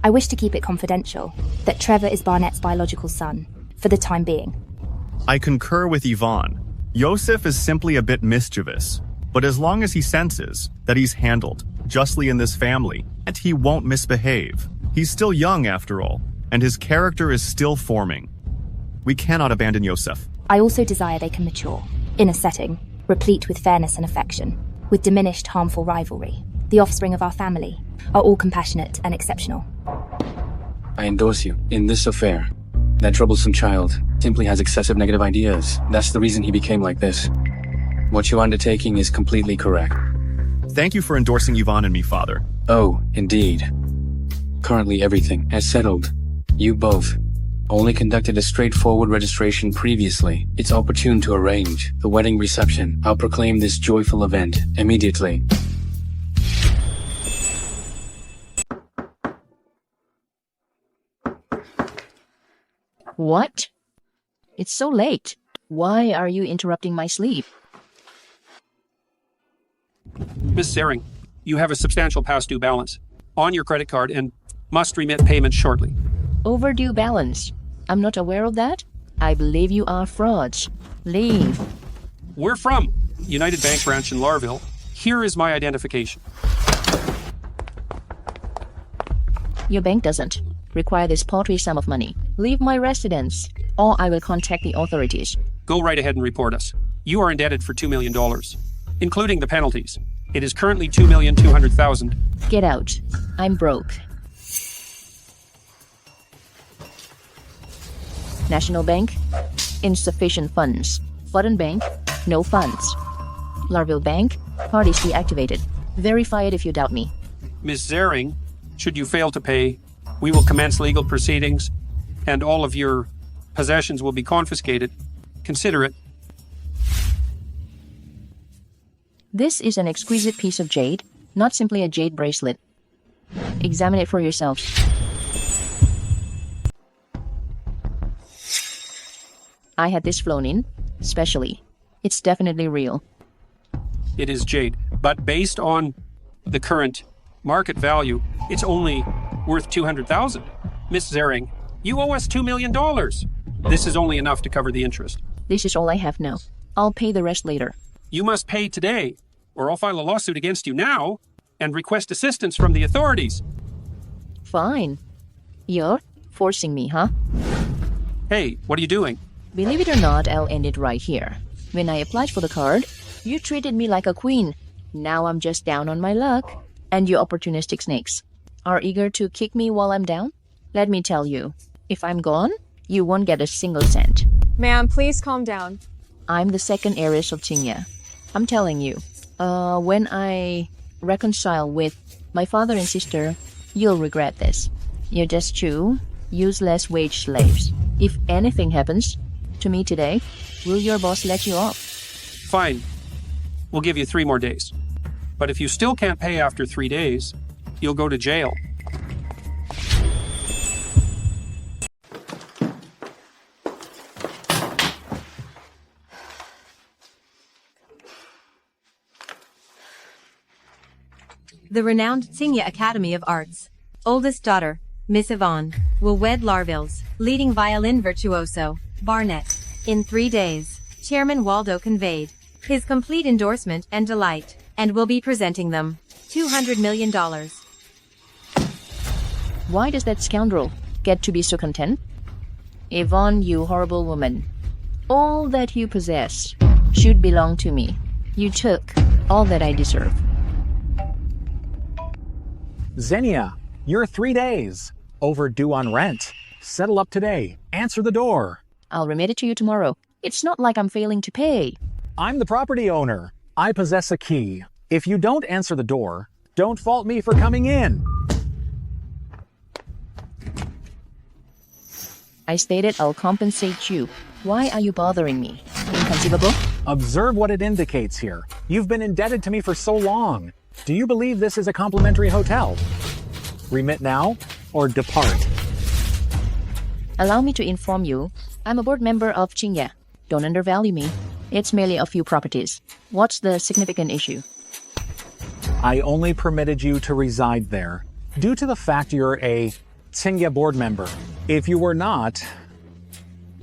I wish to keep it confidential that Trevor is Barnett's biological son, for the time being. I concur with Yvonne. Ysef is simply a bit mischievous, but as long as he senses that he's handled justly in this family, and he won't misbehave. He's still young after all, and his character is still forming. We cannot abandon Ysef. I also desire they can mature, in a setting replete with fairness and affection, with diminished harmful rivalry. The offspring of our family are all compassionate and exceptional. I endorse you in this affair. That troublesome child simply has excessive negative ideas. That's the reason he became like this. What you're undertaking is completely correct. Thank you for endorsing Yvonne and me, Father. Oh, indeed. Currently everything has settled. You both Only conducted a straightforward registration previously. It's opportune to arrange the wedding reception. I'll proclaim this joyful event immediately. What? It's so late. Why are you interrupting my sleep? Miss Zering, you have a substantial past due balance on your credit card and must remit payment shortly. Overdue balance. I'm not aware of that. I believe you are frauds. Leave. We're from United Bank branch in Larville. Here is my identification. Your bank doesn't require this paltry sum of money. Leave my residence, or I will contact the authorities. Go right ahead and report us. You are indebted for $2 million, including the penalties. It is currently $2,200,000. Get out. I'm broke. National Bank, insufficient funds. Foreign Bank, no funds. Larville Bank, card is deactivated. Verify it if you doubt me. Ms. Zering, should you fail to pay, we will commence legal proceedings and all of your possessions will be confiscated. Consider it. This is an exquisite piece of jade, not simply a jade bracelet. Examine it for yourselves. I had this flown in, specially. It's definitely real. It is jade, but based on the current market value, it's only worth $200,000. Miss Zering, you owe us $2 million. This is only enough to cover the interest. This is all I have now. I'll pay the rest later. You must pay today, or I'll file a lawsuit against you now and request assistance from the authorities. Fine. You're forcing me, huh? Hey, what are you doing? Believe it or not, I'll end it right here. When I applied for the card, you treated me like a queen. Now I'm just down on my luck. And you opportunistic snakes are eager to kick me while I'm down? Let me tell you, if I'm gone, you won't get a single cent. Ma'am, please calm down. I'm the second heiress of Qingya. I'm telling you, when I reconcile with my father and sister, you'll regret this. You're just two useless wage slaves. If anything happens to me today, will your boss let you off? Fine. We'll give you 3 more days. But if you still can't pay after 3 days, you'll go to jail. The renowned Qingya Academy of Arts. Oldest daughter, Miss Yvonne, will wed Larville's leading violin virtuoso, Barnett. In 3 days, Chairman Waldo conveyed his complete endorsement and delight, and will be presenting them $200 million. Why does that scoundrel get to be so content? Yvonne, you horrible woman. All that you possess should belong to me. You took all that I deserve. Zena, you're 3 days overdue on rent. Settle up today. Answer the door. I'll remit it to you tomorrow. It's not like I'm failing to pay. I'm the property owner. I possess a key. If you don't answer the door, don't fault me for coming in. I stated I'll compensate you. Why are you bothering me? Inconceivable? Observe what it indicates here. You've been indebted to me for so long. Do you believe this is a complimentary hotel? Remit now or depart. Allow me to inform you, I'm a board member of Qingya. Don't undervalue me. It's merely a few properties. What's the significant issue? I only permitted you to reside there due to the fact you're a Qingya board member. If you were not,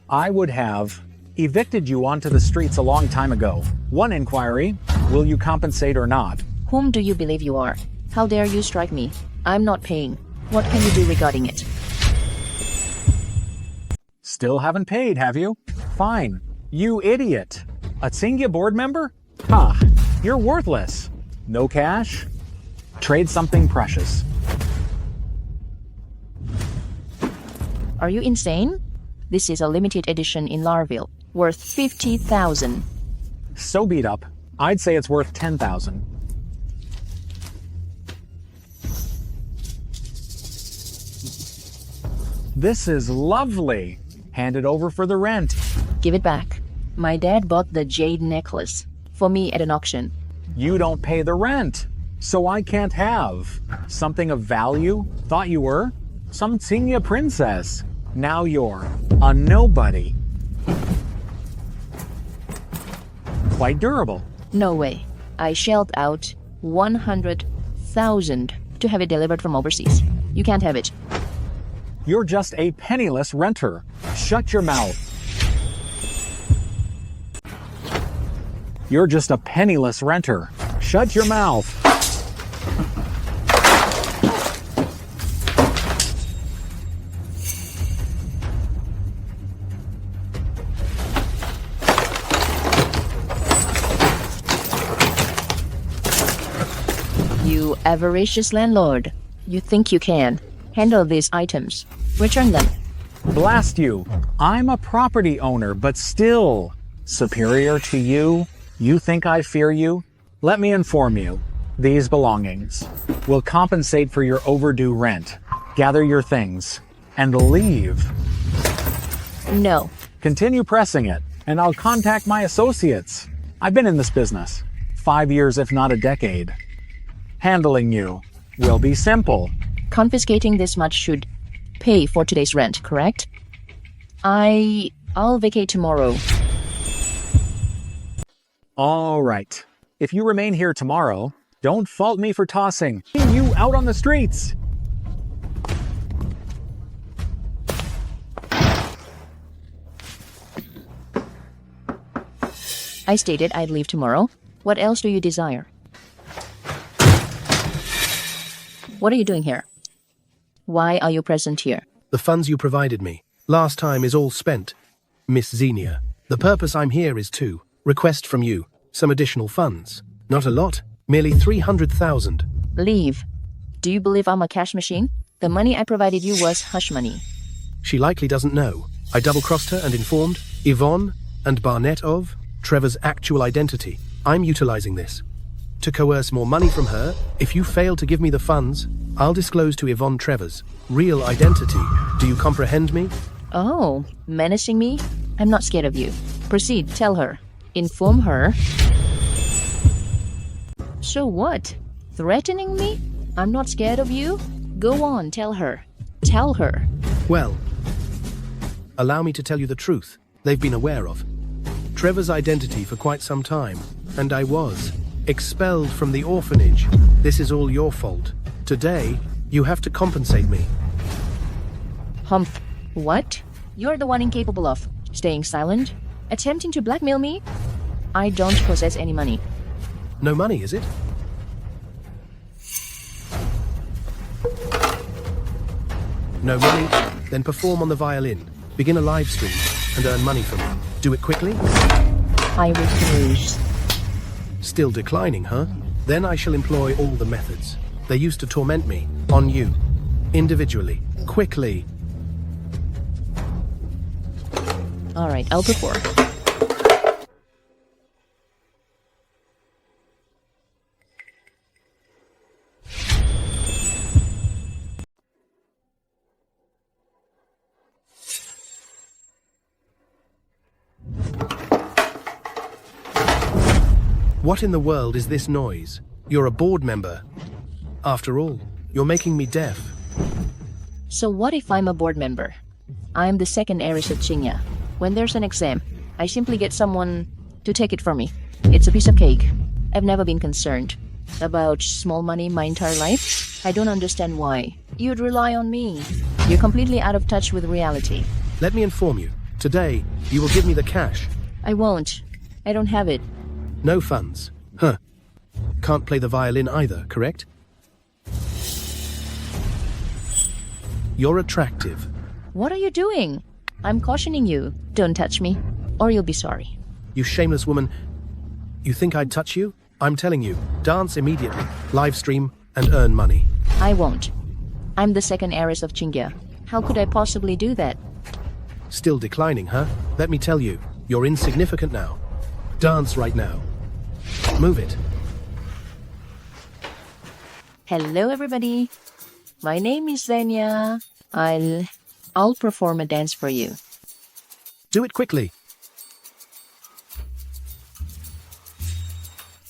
I would have evicted you onto the streets a long time ago. One inquiry, will you compensate or not? Whom do you believe you are? How dare you strike me? I'm not paying. What can you do regarding it? Still haven't paid, have you? Fine. You idiot. A Qingya board member? Ha! You're worthless. No cash? Trade something precious. Are you insane? This is a limited edition in Larville, worth 50,000. So beat up, I'd say it's worth 10,000. This is lovely. Hand it over for the rent. Give it back. My dad bought the jade necklace for me at an auction. You don't pay the rent, so I can't have something of value. Thought you were some Qingya princess. Now you're a nobody. Quite durable. No way. I shelled out 100,000 to have it delivered from overseas. You can't have it. You're just a penniless renter. Shut your mouth. You're just a penniless renter. Shut your mouth. You avaricious landlord. You think you can handle these items. Return them. Blast you. I'm a property owner, but still superior to you. You think I fear you? Let me inform you. These belongings will compensate for your overdue rent. Gather your things and leave. No. Continue pressing it, and I'll contact my associates. I've been in this business 5 years, if not a decade. Handling you will be simple. Confiscating this much should pay for today's rent, correct? I'll vacate tomorrow. All right. If you remain here tomorrow, don't fault me for tossing you out on the streets. I stated I'd leave tomorrow. What else do you desire? What are you doing here? Why are you present here? The funds you provided me last time is all spent, Miss Zena. The purpose I'm here is to request from you some additional funds. Not a lot, merely 300,000. Leave. Do you believe I'm a cash machine? The money I provided you was hush money. She likely doesn't know. I double-crossed her and informed Yvonne and Barnett of Trevor's actual identity. I'm utilizing this to coerce more money from her. If you fail to give me the funds, I'll disclose to Yvonne Trevor's real identity. Do you comprehend me? Oh, menacing me? I'm not scared of you. Proceed, tell her. Inform her. So what? Threatening me? I'm not scared of you? Go on, tell her. Tell her. Well, allow me to tell you the truth they've been aware of. Trevor's identity for quite some time, and I was expelled from the orphanage. This is all your fault. Today, you have to compensate me. Humph. What? You're the one incapable of staying silent? Attempting to blackmail me? I don't possess any money. No money, is it? No money? Then perform on the violin. Begin a live stream and earn money from it. Do it quickly? I refuse. Still declining, huh? Then I shall employ all the methods. They used to torment me, on you. Individually. Quickly. All right, I'll perform. What in the world is this noise? You're a board member. After all, you're making me deaf. So what if I'm a board member? I'm the second heiress of Qingya. When there's an exam, I simply get someone to take it for me. It's a piece of cake. I've never been concerned about small money my entire life. I don't understand why you'd rely on me. You're completely out of touch with reality. Let me inform you. Today, you will give me the cash. I won't. I don't have it. No funds. Huh. Can't play the violin either, correct? You're attractive. What are you doing? I'm cautioning you. Don't touch me, or you'll be sorry. You shameless woman. You think I'd touch you? I'm telling you, dance immediately, live stream, and earn money. I won't. I'm the second heiress of Qingya. How could I possibly do that? Still declining, huh? Let me tell you, you're insignificant now. Dance right now. Move it. Hello, everybody. My name is Zena. I'll I'll perform a dance for you. Do it quickly.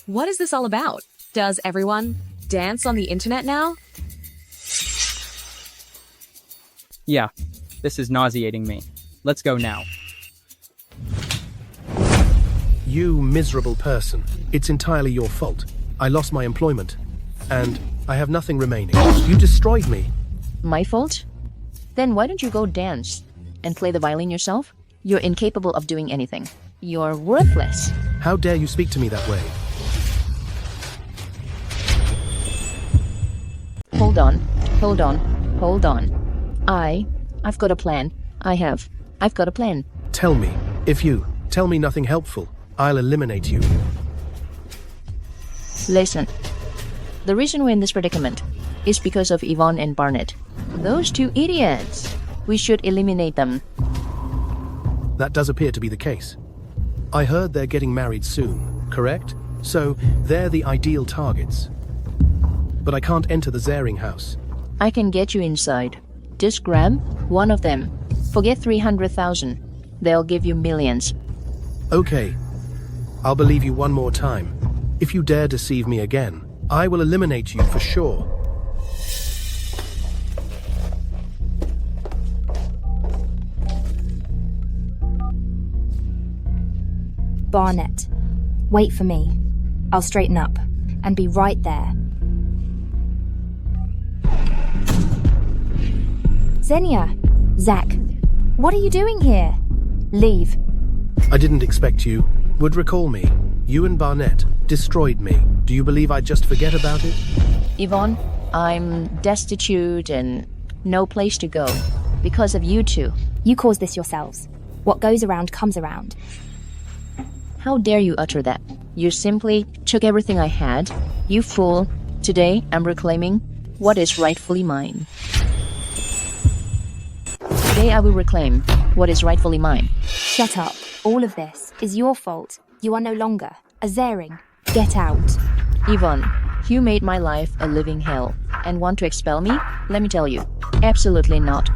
What is this all about? Does everyone dance on the internet now? Yeah, this is nauseating me. Let's go now. You miserable person. It's entirely your fault. I lost my employment, and I have nothing remaining. You destroyed me. My fault? Then why don't you go dance and play the violin yourself? You're incapable of doing anything. You're worthless. How dare you speak to me that way? Hold on. I've got a plan. I've got a plan. Tell me. If you tell me nothing helpful, I'll eliminate you. Listen. The reason we're in this predicament is because of Yvonne and Barnett. Those two idiots. We should eliminate them. That does appear to be the case. I heard they're getting married soon, correct? So, they're the ideal targets. But I can't enter the Zering house. I can get you inside. Just grab one of them. Forget 300,000. They'll give you millions. Okay. I'll believe you one more time. If you dare deceive me again, I will eliminate you for sure. Barnett, wait for me. I'll straighten up and be right there. Zenia! Zach, what are you doing here? Leave. I didn't expect you would recall me. You and Barnett destroyed me. Do you believe I'd just forget about it? Yvonne, I'm destitute and no place to go because of you two. You caused this yourselves. What goes around comes around. How dare you utter that? You simply took everything I had. You fool. Today, I'm reclaiming what is rightfully mine. Today, I will reclaim what is rightfully mine. Shut up. All of this is your fault. You are no longer a Zering. Get out. Yvonne, you made my life a living hell and want to expel me? Let me tell you, absolutely not.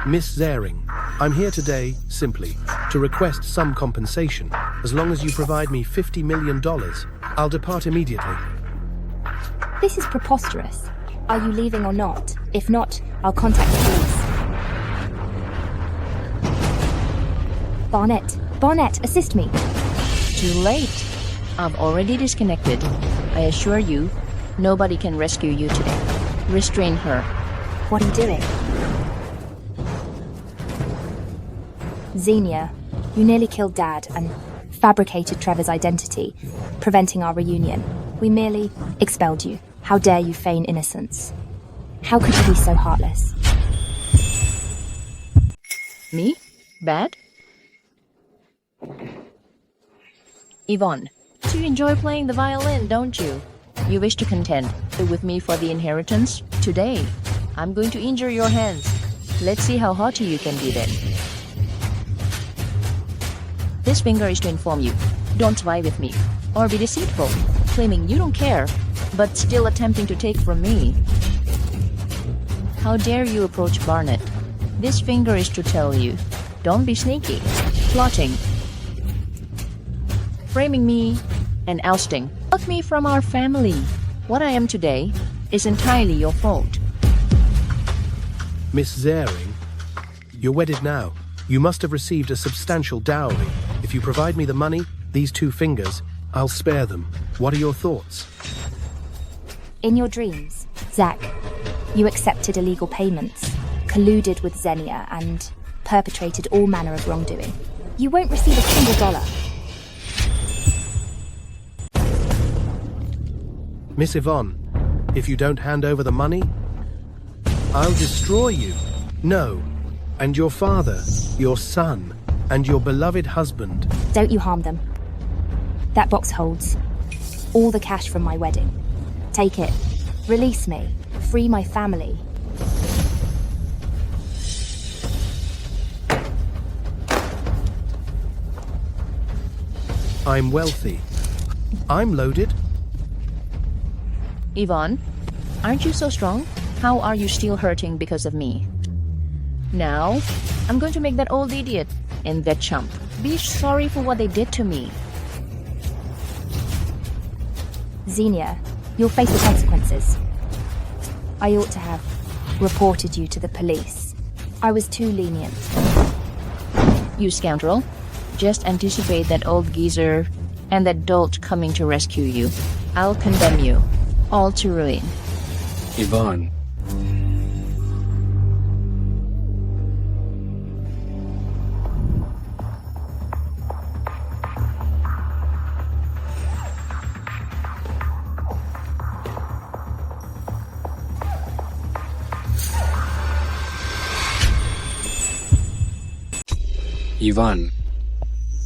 Miss Zering, I'm here today, simply, to request some compensation. As long as you provide me $50 million, I'll depart immediately. This is preposterous. Are you leaving or not? If not, I'll contact the police. Barnett, assist me. Too late. I've already disconnected. I assure you, nobody can rescue you today. Restrain her. What are you doing? Zena, you nearly killed Dad and fabricated Trevor's identity, preventing our reunion. We merely expelled you. How dare you feign innocence? How could you be so heartless? Me? Bad? Yvonne, you enjoy playing the violin, don't you? You wish to contend with me for the inheritance? Today, I'm going to injure your hands. Let's see how haughty you can be then. This finger is to inform you. Don't vie with me, or be deceitful, claiming you don't care, but still attempting to take from me. How dare you approach Barnett? This finger is to tell you, don't be sneaky, plotting, framing me, and ousting. Pluck me from our family. What I am today is entirely your fault. Miss Zering, you're wedded now. You must have received a substantial dowry. If you provide me the money, these 2 fingers, I'll spare them. What are your thoughts? In your dreams, Zach, you accepted illegal payments, colluded with Zenia, and perpetrated all manner of wrongdoing. You won't receive a single dollar. Miss Yvonne, if you don't hand over the money, I'll destroy you. No, and your father, your son, and your beloved husband. Don't you harm them. That box holds all the cash from my wedding. Take it. Release me. Free my family. I'm wealthy. I'm loaded. Yvonne, aren't you so strong? How are you still hurting because of me? Now, I'm going to make that old idiot and that chump be sorry for what they did to me. Zena, you'll face the consequences. I ought to have reported you to the police. I was too lenient. You scoundrel. Just anticipate that old geezer and that dolt coming to rescue you. I'll condemn you, all to ruin. Yvonne.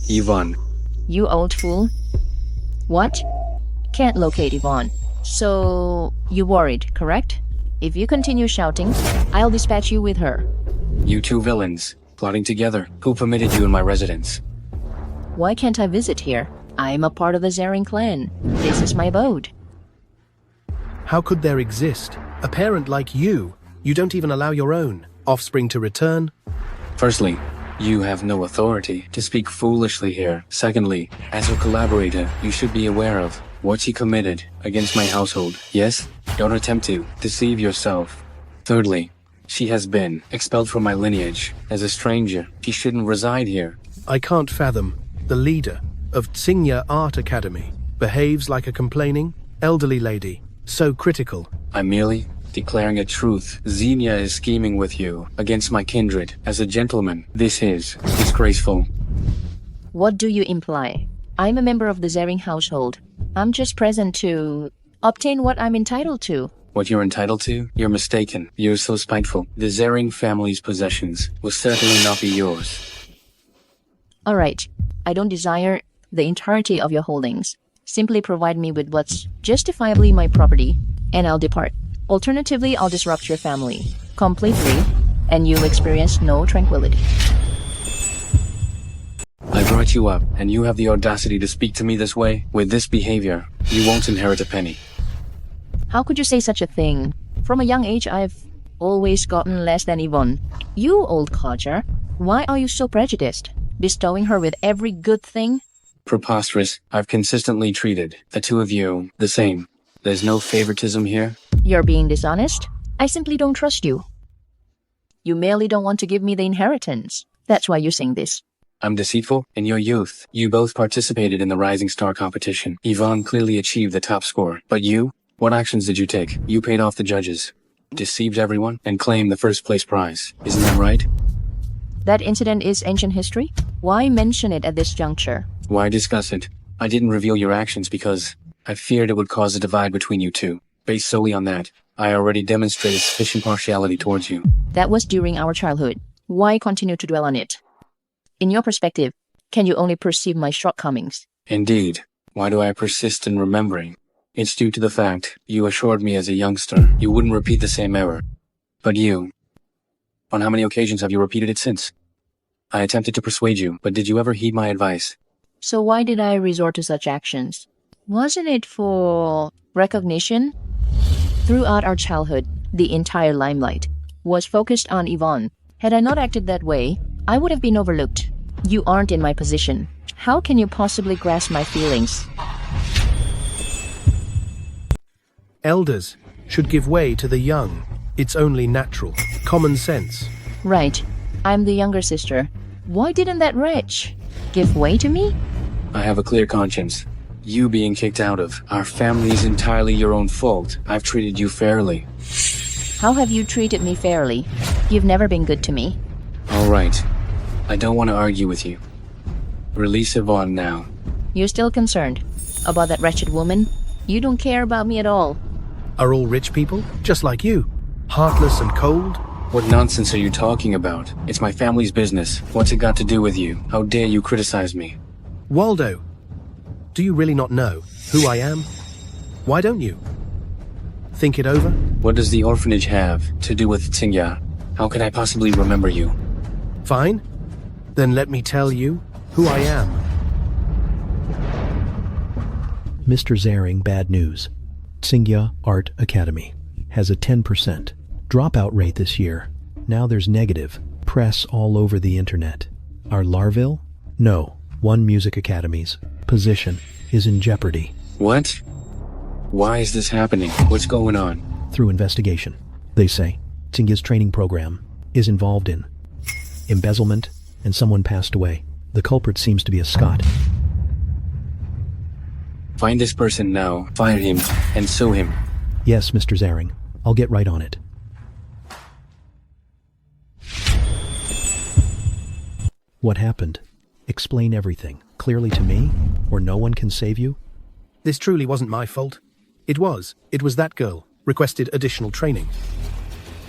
Yvonne. You old fool. What? Can't locate Yvonne. So, you worried, correct? If you continue shouting, I'll dispatch you with her. You two villains, plotting together. Who permitted you in my residence? Why can't I visit here? I'm a part of the Zering clan. This is my abode. How could there exist a parent like you? You don't even allow your own offspring to return? Firstly, you have no authority to speak foolishly here. Secondly, as a collaborator, you should be aware of what she committed against my household. Yes? Don't attempt to deceive yourself. Thirdly, she has been expelled from my lineage. As a stranger, she shouldn't reside here. I can't fathom the leader of Qingya Art Academy behaves like a complaining, elderly lady, so critical. I'm merely declaring a truth. Zena is scheming with you against my kindred. As a gentleman, this is disgraceful. What do you imply? I'm a member of the Zering household. I'm just present to obtain what I'm entitled to. What you're entitled to? You're mistaken. You're so spiteful. The Zering family's possessions will certainly not be yours. All right. I don't desire the entirety of your holdings. Simply provide me with what's justifiably my property, and I'll depart. Alternatively, I'll disrupt your family completely, and you'll experience no tranquility. I brought you up, and you have the audacity to speak to me this way? With this behavior, you won't inherit a penny. How could you say such a thing? From a young age, I've always gotten less than Yvonne. You old codger, why are you so prejudiced? Bestowing her with every good thing? Preposterous. I've consistently treated the two of you the same. There's no favoritism here. You're being dishonest? I simply don't trust you. You merely don't want to give me the inheritance. That's why you're saying this. I'm deceitful? In your youth, you both participated in the Rising Star competition. Yvonne clearly achieved the top score. But you? What actions did you take? You paid off the judges, deceived everyone, and claimed the first place prize. Isn't that right? That incident is ancient history? Why mention it at this juncture? Why discuss it? I didn't reveal your actions because I feared it would cause a divide between you two. Based solely on that, I already demonstrated sufficient partiality towards you. That was during our childhood. Why continue to dwell on it? In your perspective, can you only perceive my shortcomings? Indeed. Why do I persist in remembering? It's due to the fact you assured me as a youngster you wouldn't repeat the same error. But you, on how many occasions have you repeated it since? I attempted to persuade you, but did you ever heed my advice? So why did I resort to such actions? Wasn't it for recognition? Throughout our childhood, the entire limelight was focused on Yvonne. Had I not acted that way, I would have been overlooked. You aren't in my position. How can you possibly grasp my feelings? Elders should give way to the young. It's only natural. Common sense. Right. I'm the younger sister. Why didn't that wretch give way to me? I have a clear conscience. You being kicked out of our family is entirely your own fault. I've treated you fairly. How have you treated me fairly? You've never been good to me. All right. I don't want to argue with you. Release Yvonne now. You're still concerned about that wretched woman? You don't care about me at all. Are all rich people just like you? Heartless and cold? What nonsense are you talking about? It's my family's business. What's it got to do with you? How dare you criticize me? Waldo, do you really not know who I am? Why don't you? Think it over? What does the orphanage have to do with Qingya? How could I possibly remember you? Fine. Then let me tell you who I am. Mr. Zering, bad news. Qingya Art Academy has a 10% dropout rate this year. Now there's negative Press all over the internet. Our Larville? No. One Music Academy's position is in jeopardy. What? Why is this happening? What's going on? Through investigation, they say Qingya's training program is involved in embezzlement and someone passed away. The culprit seems to be a Scott. Find this person now, fire him, and sue him. Yes, Mr. Zhang. I'll get right on it. What happened? Explain everything, clearly to me, or no one can save you? This truly wasn't my fault. It was that girl requested additional training.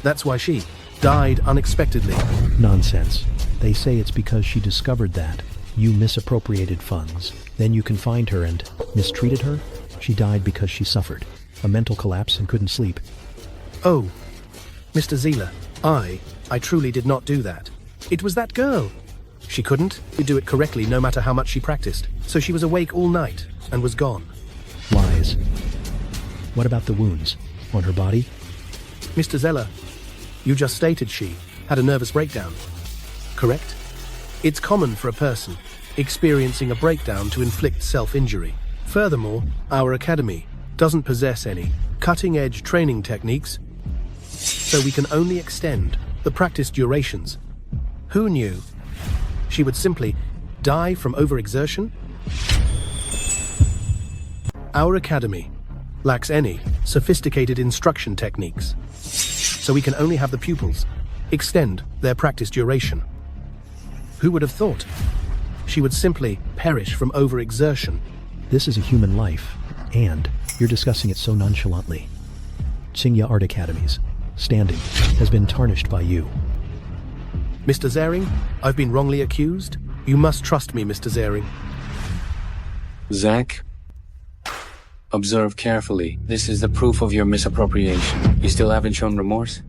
That's why she died unexpectedly. Nonsense. They say it's because she discovered that you misappropriated funds. Then you confined her and mistreated her? She died because she suffered a mental collapse and couldn't sleep. Oh, Mr. Zela, I truly did not do that. It was that girl. She couldn't do it correctly no matter how much she practiced, so she was awake all night and was gone. Lies. What about the wounds on her body? Mr. Zela, you just stated she had a nervous breakdown, correct? It's common for a person experiencing a breakdown to inflict self-injury. Furthermore, our academy doesn't possess any cutting-edge training techniques, so we can only extend the practice durations. Who knew? She would simply die from overexertion? Our academy lacks any sophisticated instruction techniques, so we can only have the pupils extend their practice duration. Who would have thought? She would simply perish from overexertion. This is a human life, and you're discussing it so nonchalantly. Qingya Art Academy's standing has been tarnished by you. Mr. Zhang, I've been wrongly accused. You must trust me, Mr. Zhang. Zach, observe carefully. This is the proof of your misappropriation. You still haven't shown remorse?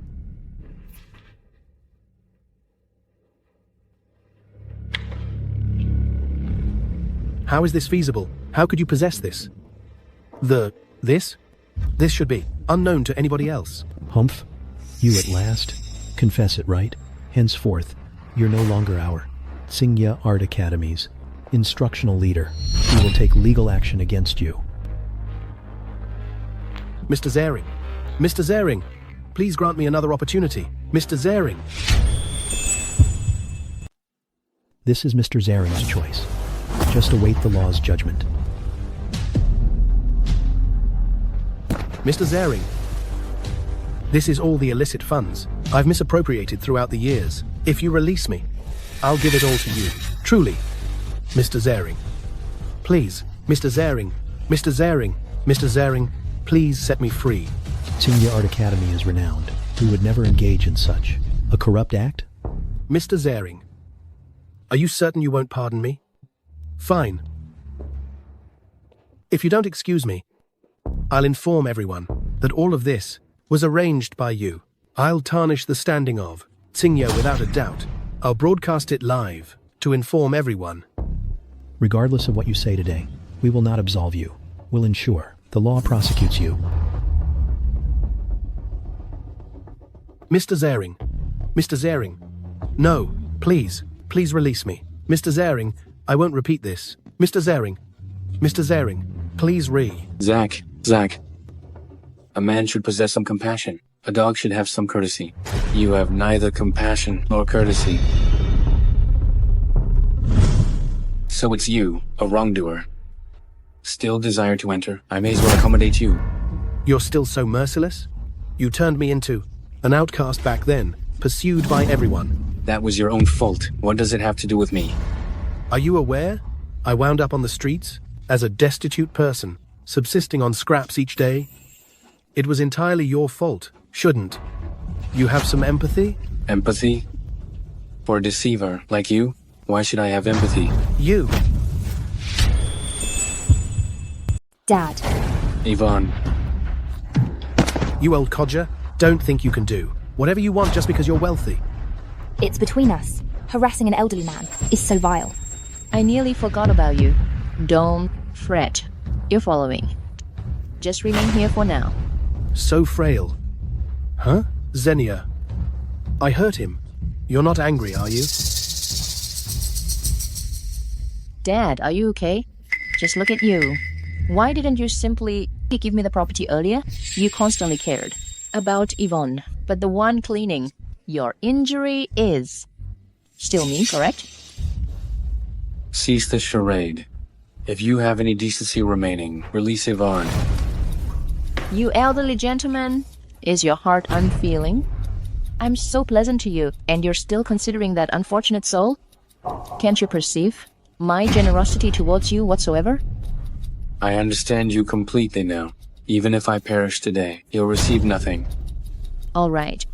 How is this feasible? How could you possess this? This should be unknown to anybody else. Humph, you at last confess it, right? Henceforth, you're no longer our Qingya Art Academy's instructional leader. We will take legal action against you. Mr. Zhang, please grant me another opportunity. Mr. Zhang. This is Mr. Zhang's choice. Just await the law's judgment. Mr. Zhang, this is all the illicit funds I've misappropriated throughout the years. If you release me, I'll give it all to you. Truly, Mr. Zhang. Please, Mr. Zhang, please set me free. Qingya Art Academy is renowned. We would never engage in such a corrupt act. Mr. Zhang, are you certain you won't pardon me? Fine. If you don't excuse me, I'll inform everyone that all of this was arranged by you. I'll tarnish the standing of Qingya without a doubt. I'll broadcast it live to inform everyone. Regardless of what you say today, we will not absolve you. We'll ensure the law prosecutes you. Mr. Zhang, no, please release me. Mr. Zhang, I won't repeat this. Mr. Zhang, please Zach. A man should possess some compassion. A dog should have some courtesy. You have neither compassion nor courtesy. So it's you, a wrongdoer. Still desire to enter? I may as well accommodate you. You're still so merciless? You turned me into an outcast back then, pursued by everyone. That was your own fault. What does it have to do with me? Are you aware? I wound up on the streets as a destitute person, subsisting on scraps each day. It was entirely your fault, shouldn't you have some empathy? Empathy? For a deceiver like you? Why should I have empathy? You. Dad. Yvonne. You old codger, don't think you can do whatever you want just because you're wealthy. It's between us. Harassing an elderly man is so vile. I nearly forgot about you. Don't fret. You're following. Just remain here for now. So frail. Huh? Zena. I hurt him. You're not angry, are you? Dad, are you okay? Just look at you. Why didn't you simply give me the property earlier? You constantly cared about Yvonne, but the one cleaning your injury is still me, correct? Cease the charade. If you have any decency remaining, release Yvonne. You elderly gentleman, is your heart unfeeling? I'm so pleasant to you, and you're still considering that unfortunate soul? Can't you perceive my generosity towards you whatsoever? I understand you completely now. Even if I perish today, you'll receive nothing. All right.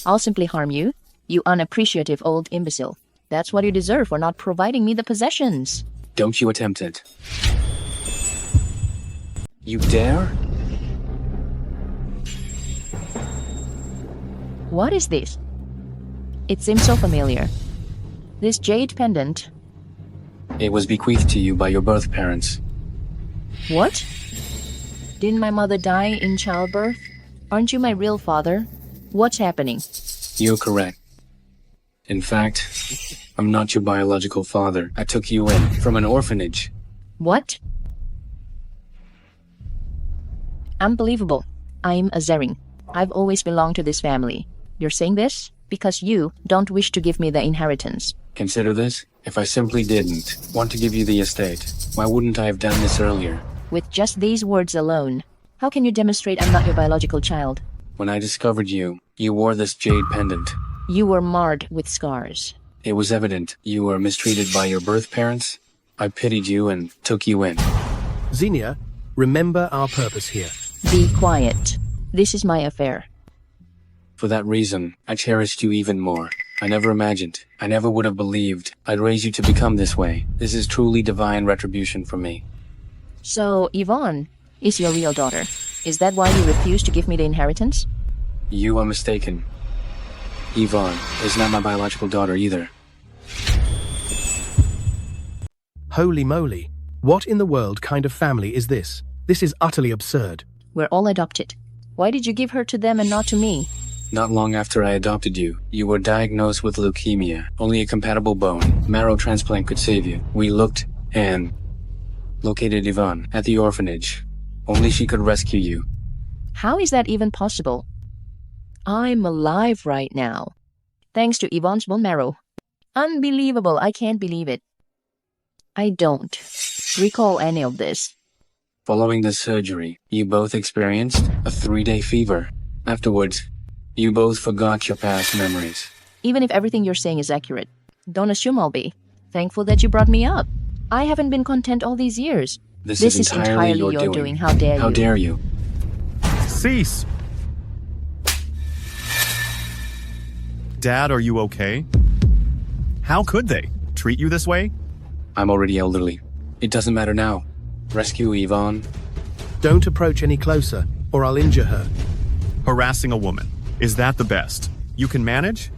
I'll simply harm you, you unappreciative old imbecile. That's what you deserve for not providing me the possessions. Don't you attempt it. You dare? What is this? It seems so familiar. This jade pendant. It was bequeathed to you by your birth parents. What? Didn't my mother die in childbirth? Aren't you my real father? What's happening? You're correct. In fact, I'm not your biological father. I took you in from an orphanage. What? Unbelievable. I'm a Zering. I've always belonged to this family. You're saying this because you don't wish to give me the inheritance. Consider this. If I simply didn't want to give you the estate, why wouldn't I have done this earlier? With just these words alone, how can you demonstrate I'm not your biological child? When I discovered you, you wore this jade pendant. You were marred with scars. It was evident you were mistreated by your birth parents. I pitied you and took you in. Xenia, remember our purpose here. Be quiet. This is my affair. For that reason, I cherished you even more. I never imagined, I never would have believed I'd raise you to become this way. This is truly divine retribution for me. So, Yvonne is your real daughter. Is that why you refuse to give me the inheritance? You are mistaken. Yvonne is not my biological daughter either. Holy moly. What in the world kind of family is this? This is utterly absurd. We're all adopted. Why did you give her to them and not to me? Not long after I adopted you, you were diagnosed with leukemia. Only a compatible bone marrow transplant could save you. We looked and located Yvonne at the orphanage. Only she could rescue you. How is that even possible? I'm alive right now, thanks to Yvonne's bone marrow. Unbelievable, I can't believe it. I don't recall any of this. Following the surgery, you both experienced a 3-day fever. Afterwards, you both forgot your past memories. Even if everything you're saying is accurate, don't assume I'll be. Thankful that you brought me up. I haven't been content all these years. This is entirely your doing. How dare you? How dare you? Cease! Dad, are you okay? How could they treat you this way? I'm already elderly. It doesn't matter now. Rescue Yvonne. Don't approach any closer, or I'll injure her. Harassing a woman. Is that the best you can manage?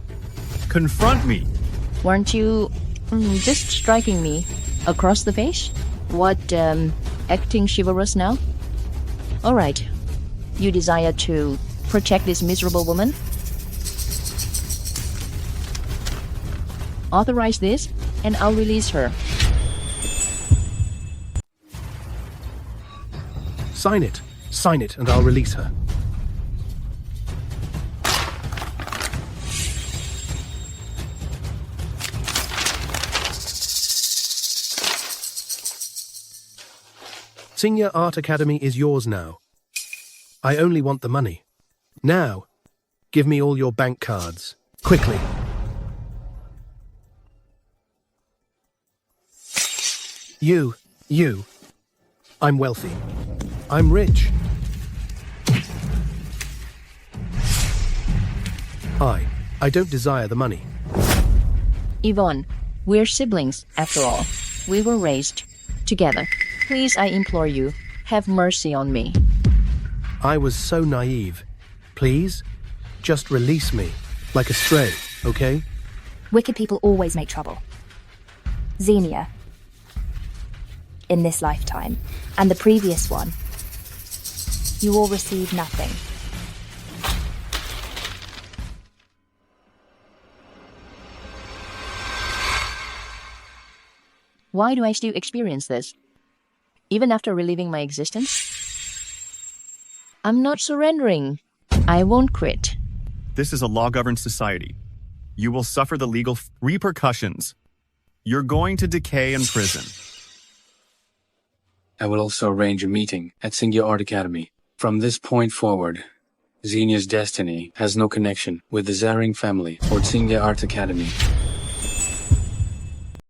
Confront me. Weren't you just striking me across the face? What, acting chivalrous now? All right. You desire to protect this miserable woman? Authorize this, and I'll release her. Sign it. Sign it, and I'll release her. Qingya Art Academy is yours now. I only want the money. Now, give me all your bank cards. Quickly. You. I'm wealthy. I'm rich. I don't desire the money. Yvonne, we're siblings, after all. We were raised together. Please, I implore you, have mercy on me. I was so naive. Please, just release me, like a stray, okay? Wicked people always make trouble. Xenia, in this lifetime, and the previous one, you all receive nothing. Why do I still experience this? Even after reliving my existence? I'm not surrendering. I won't quit. This is a law-governed society. You will suffer the legal repercussions. You're going to decay in prison. I will also arrange a meeting at Qingya Art Academy. From this point forward, Zena's destiny has no connection with the Zhang family or Qingya Art Academy.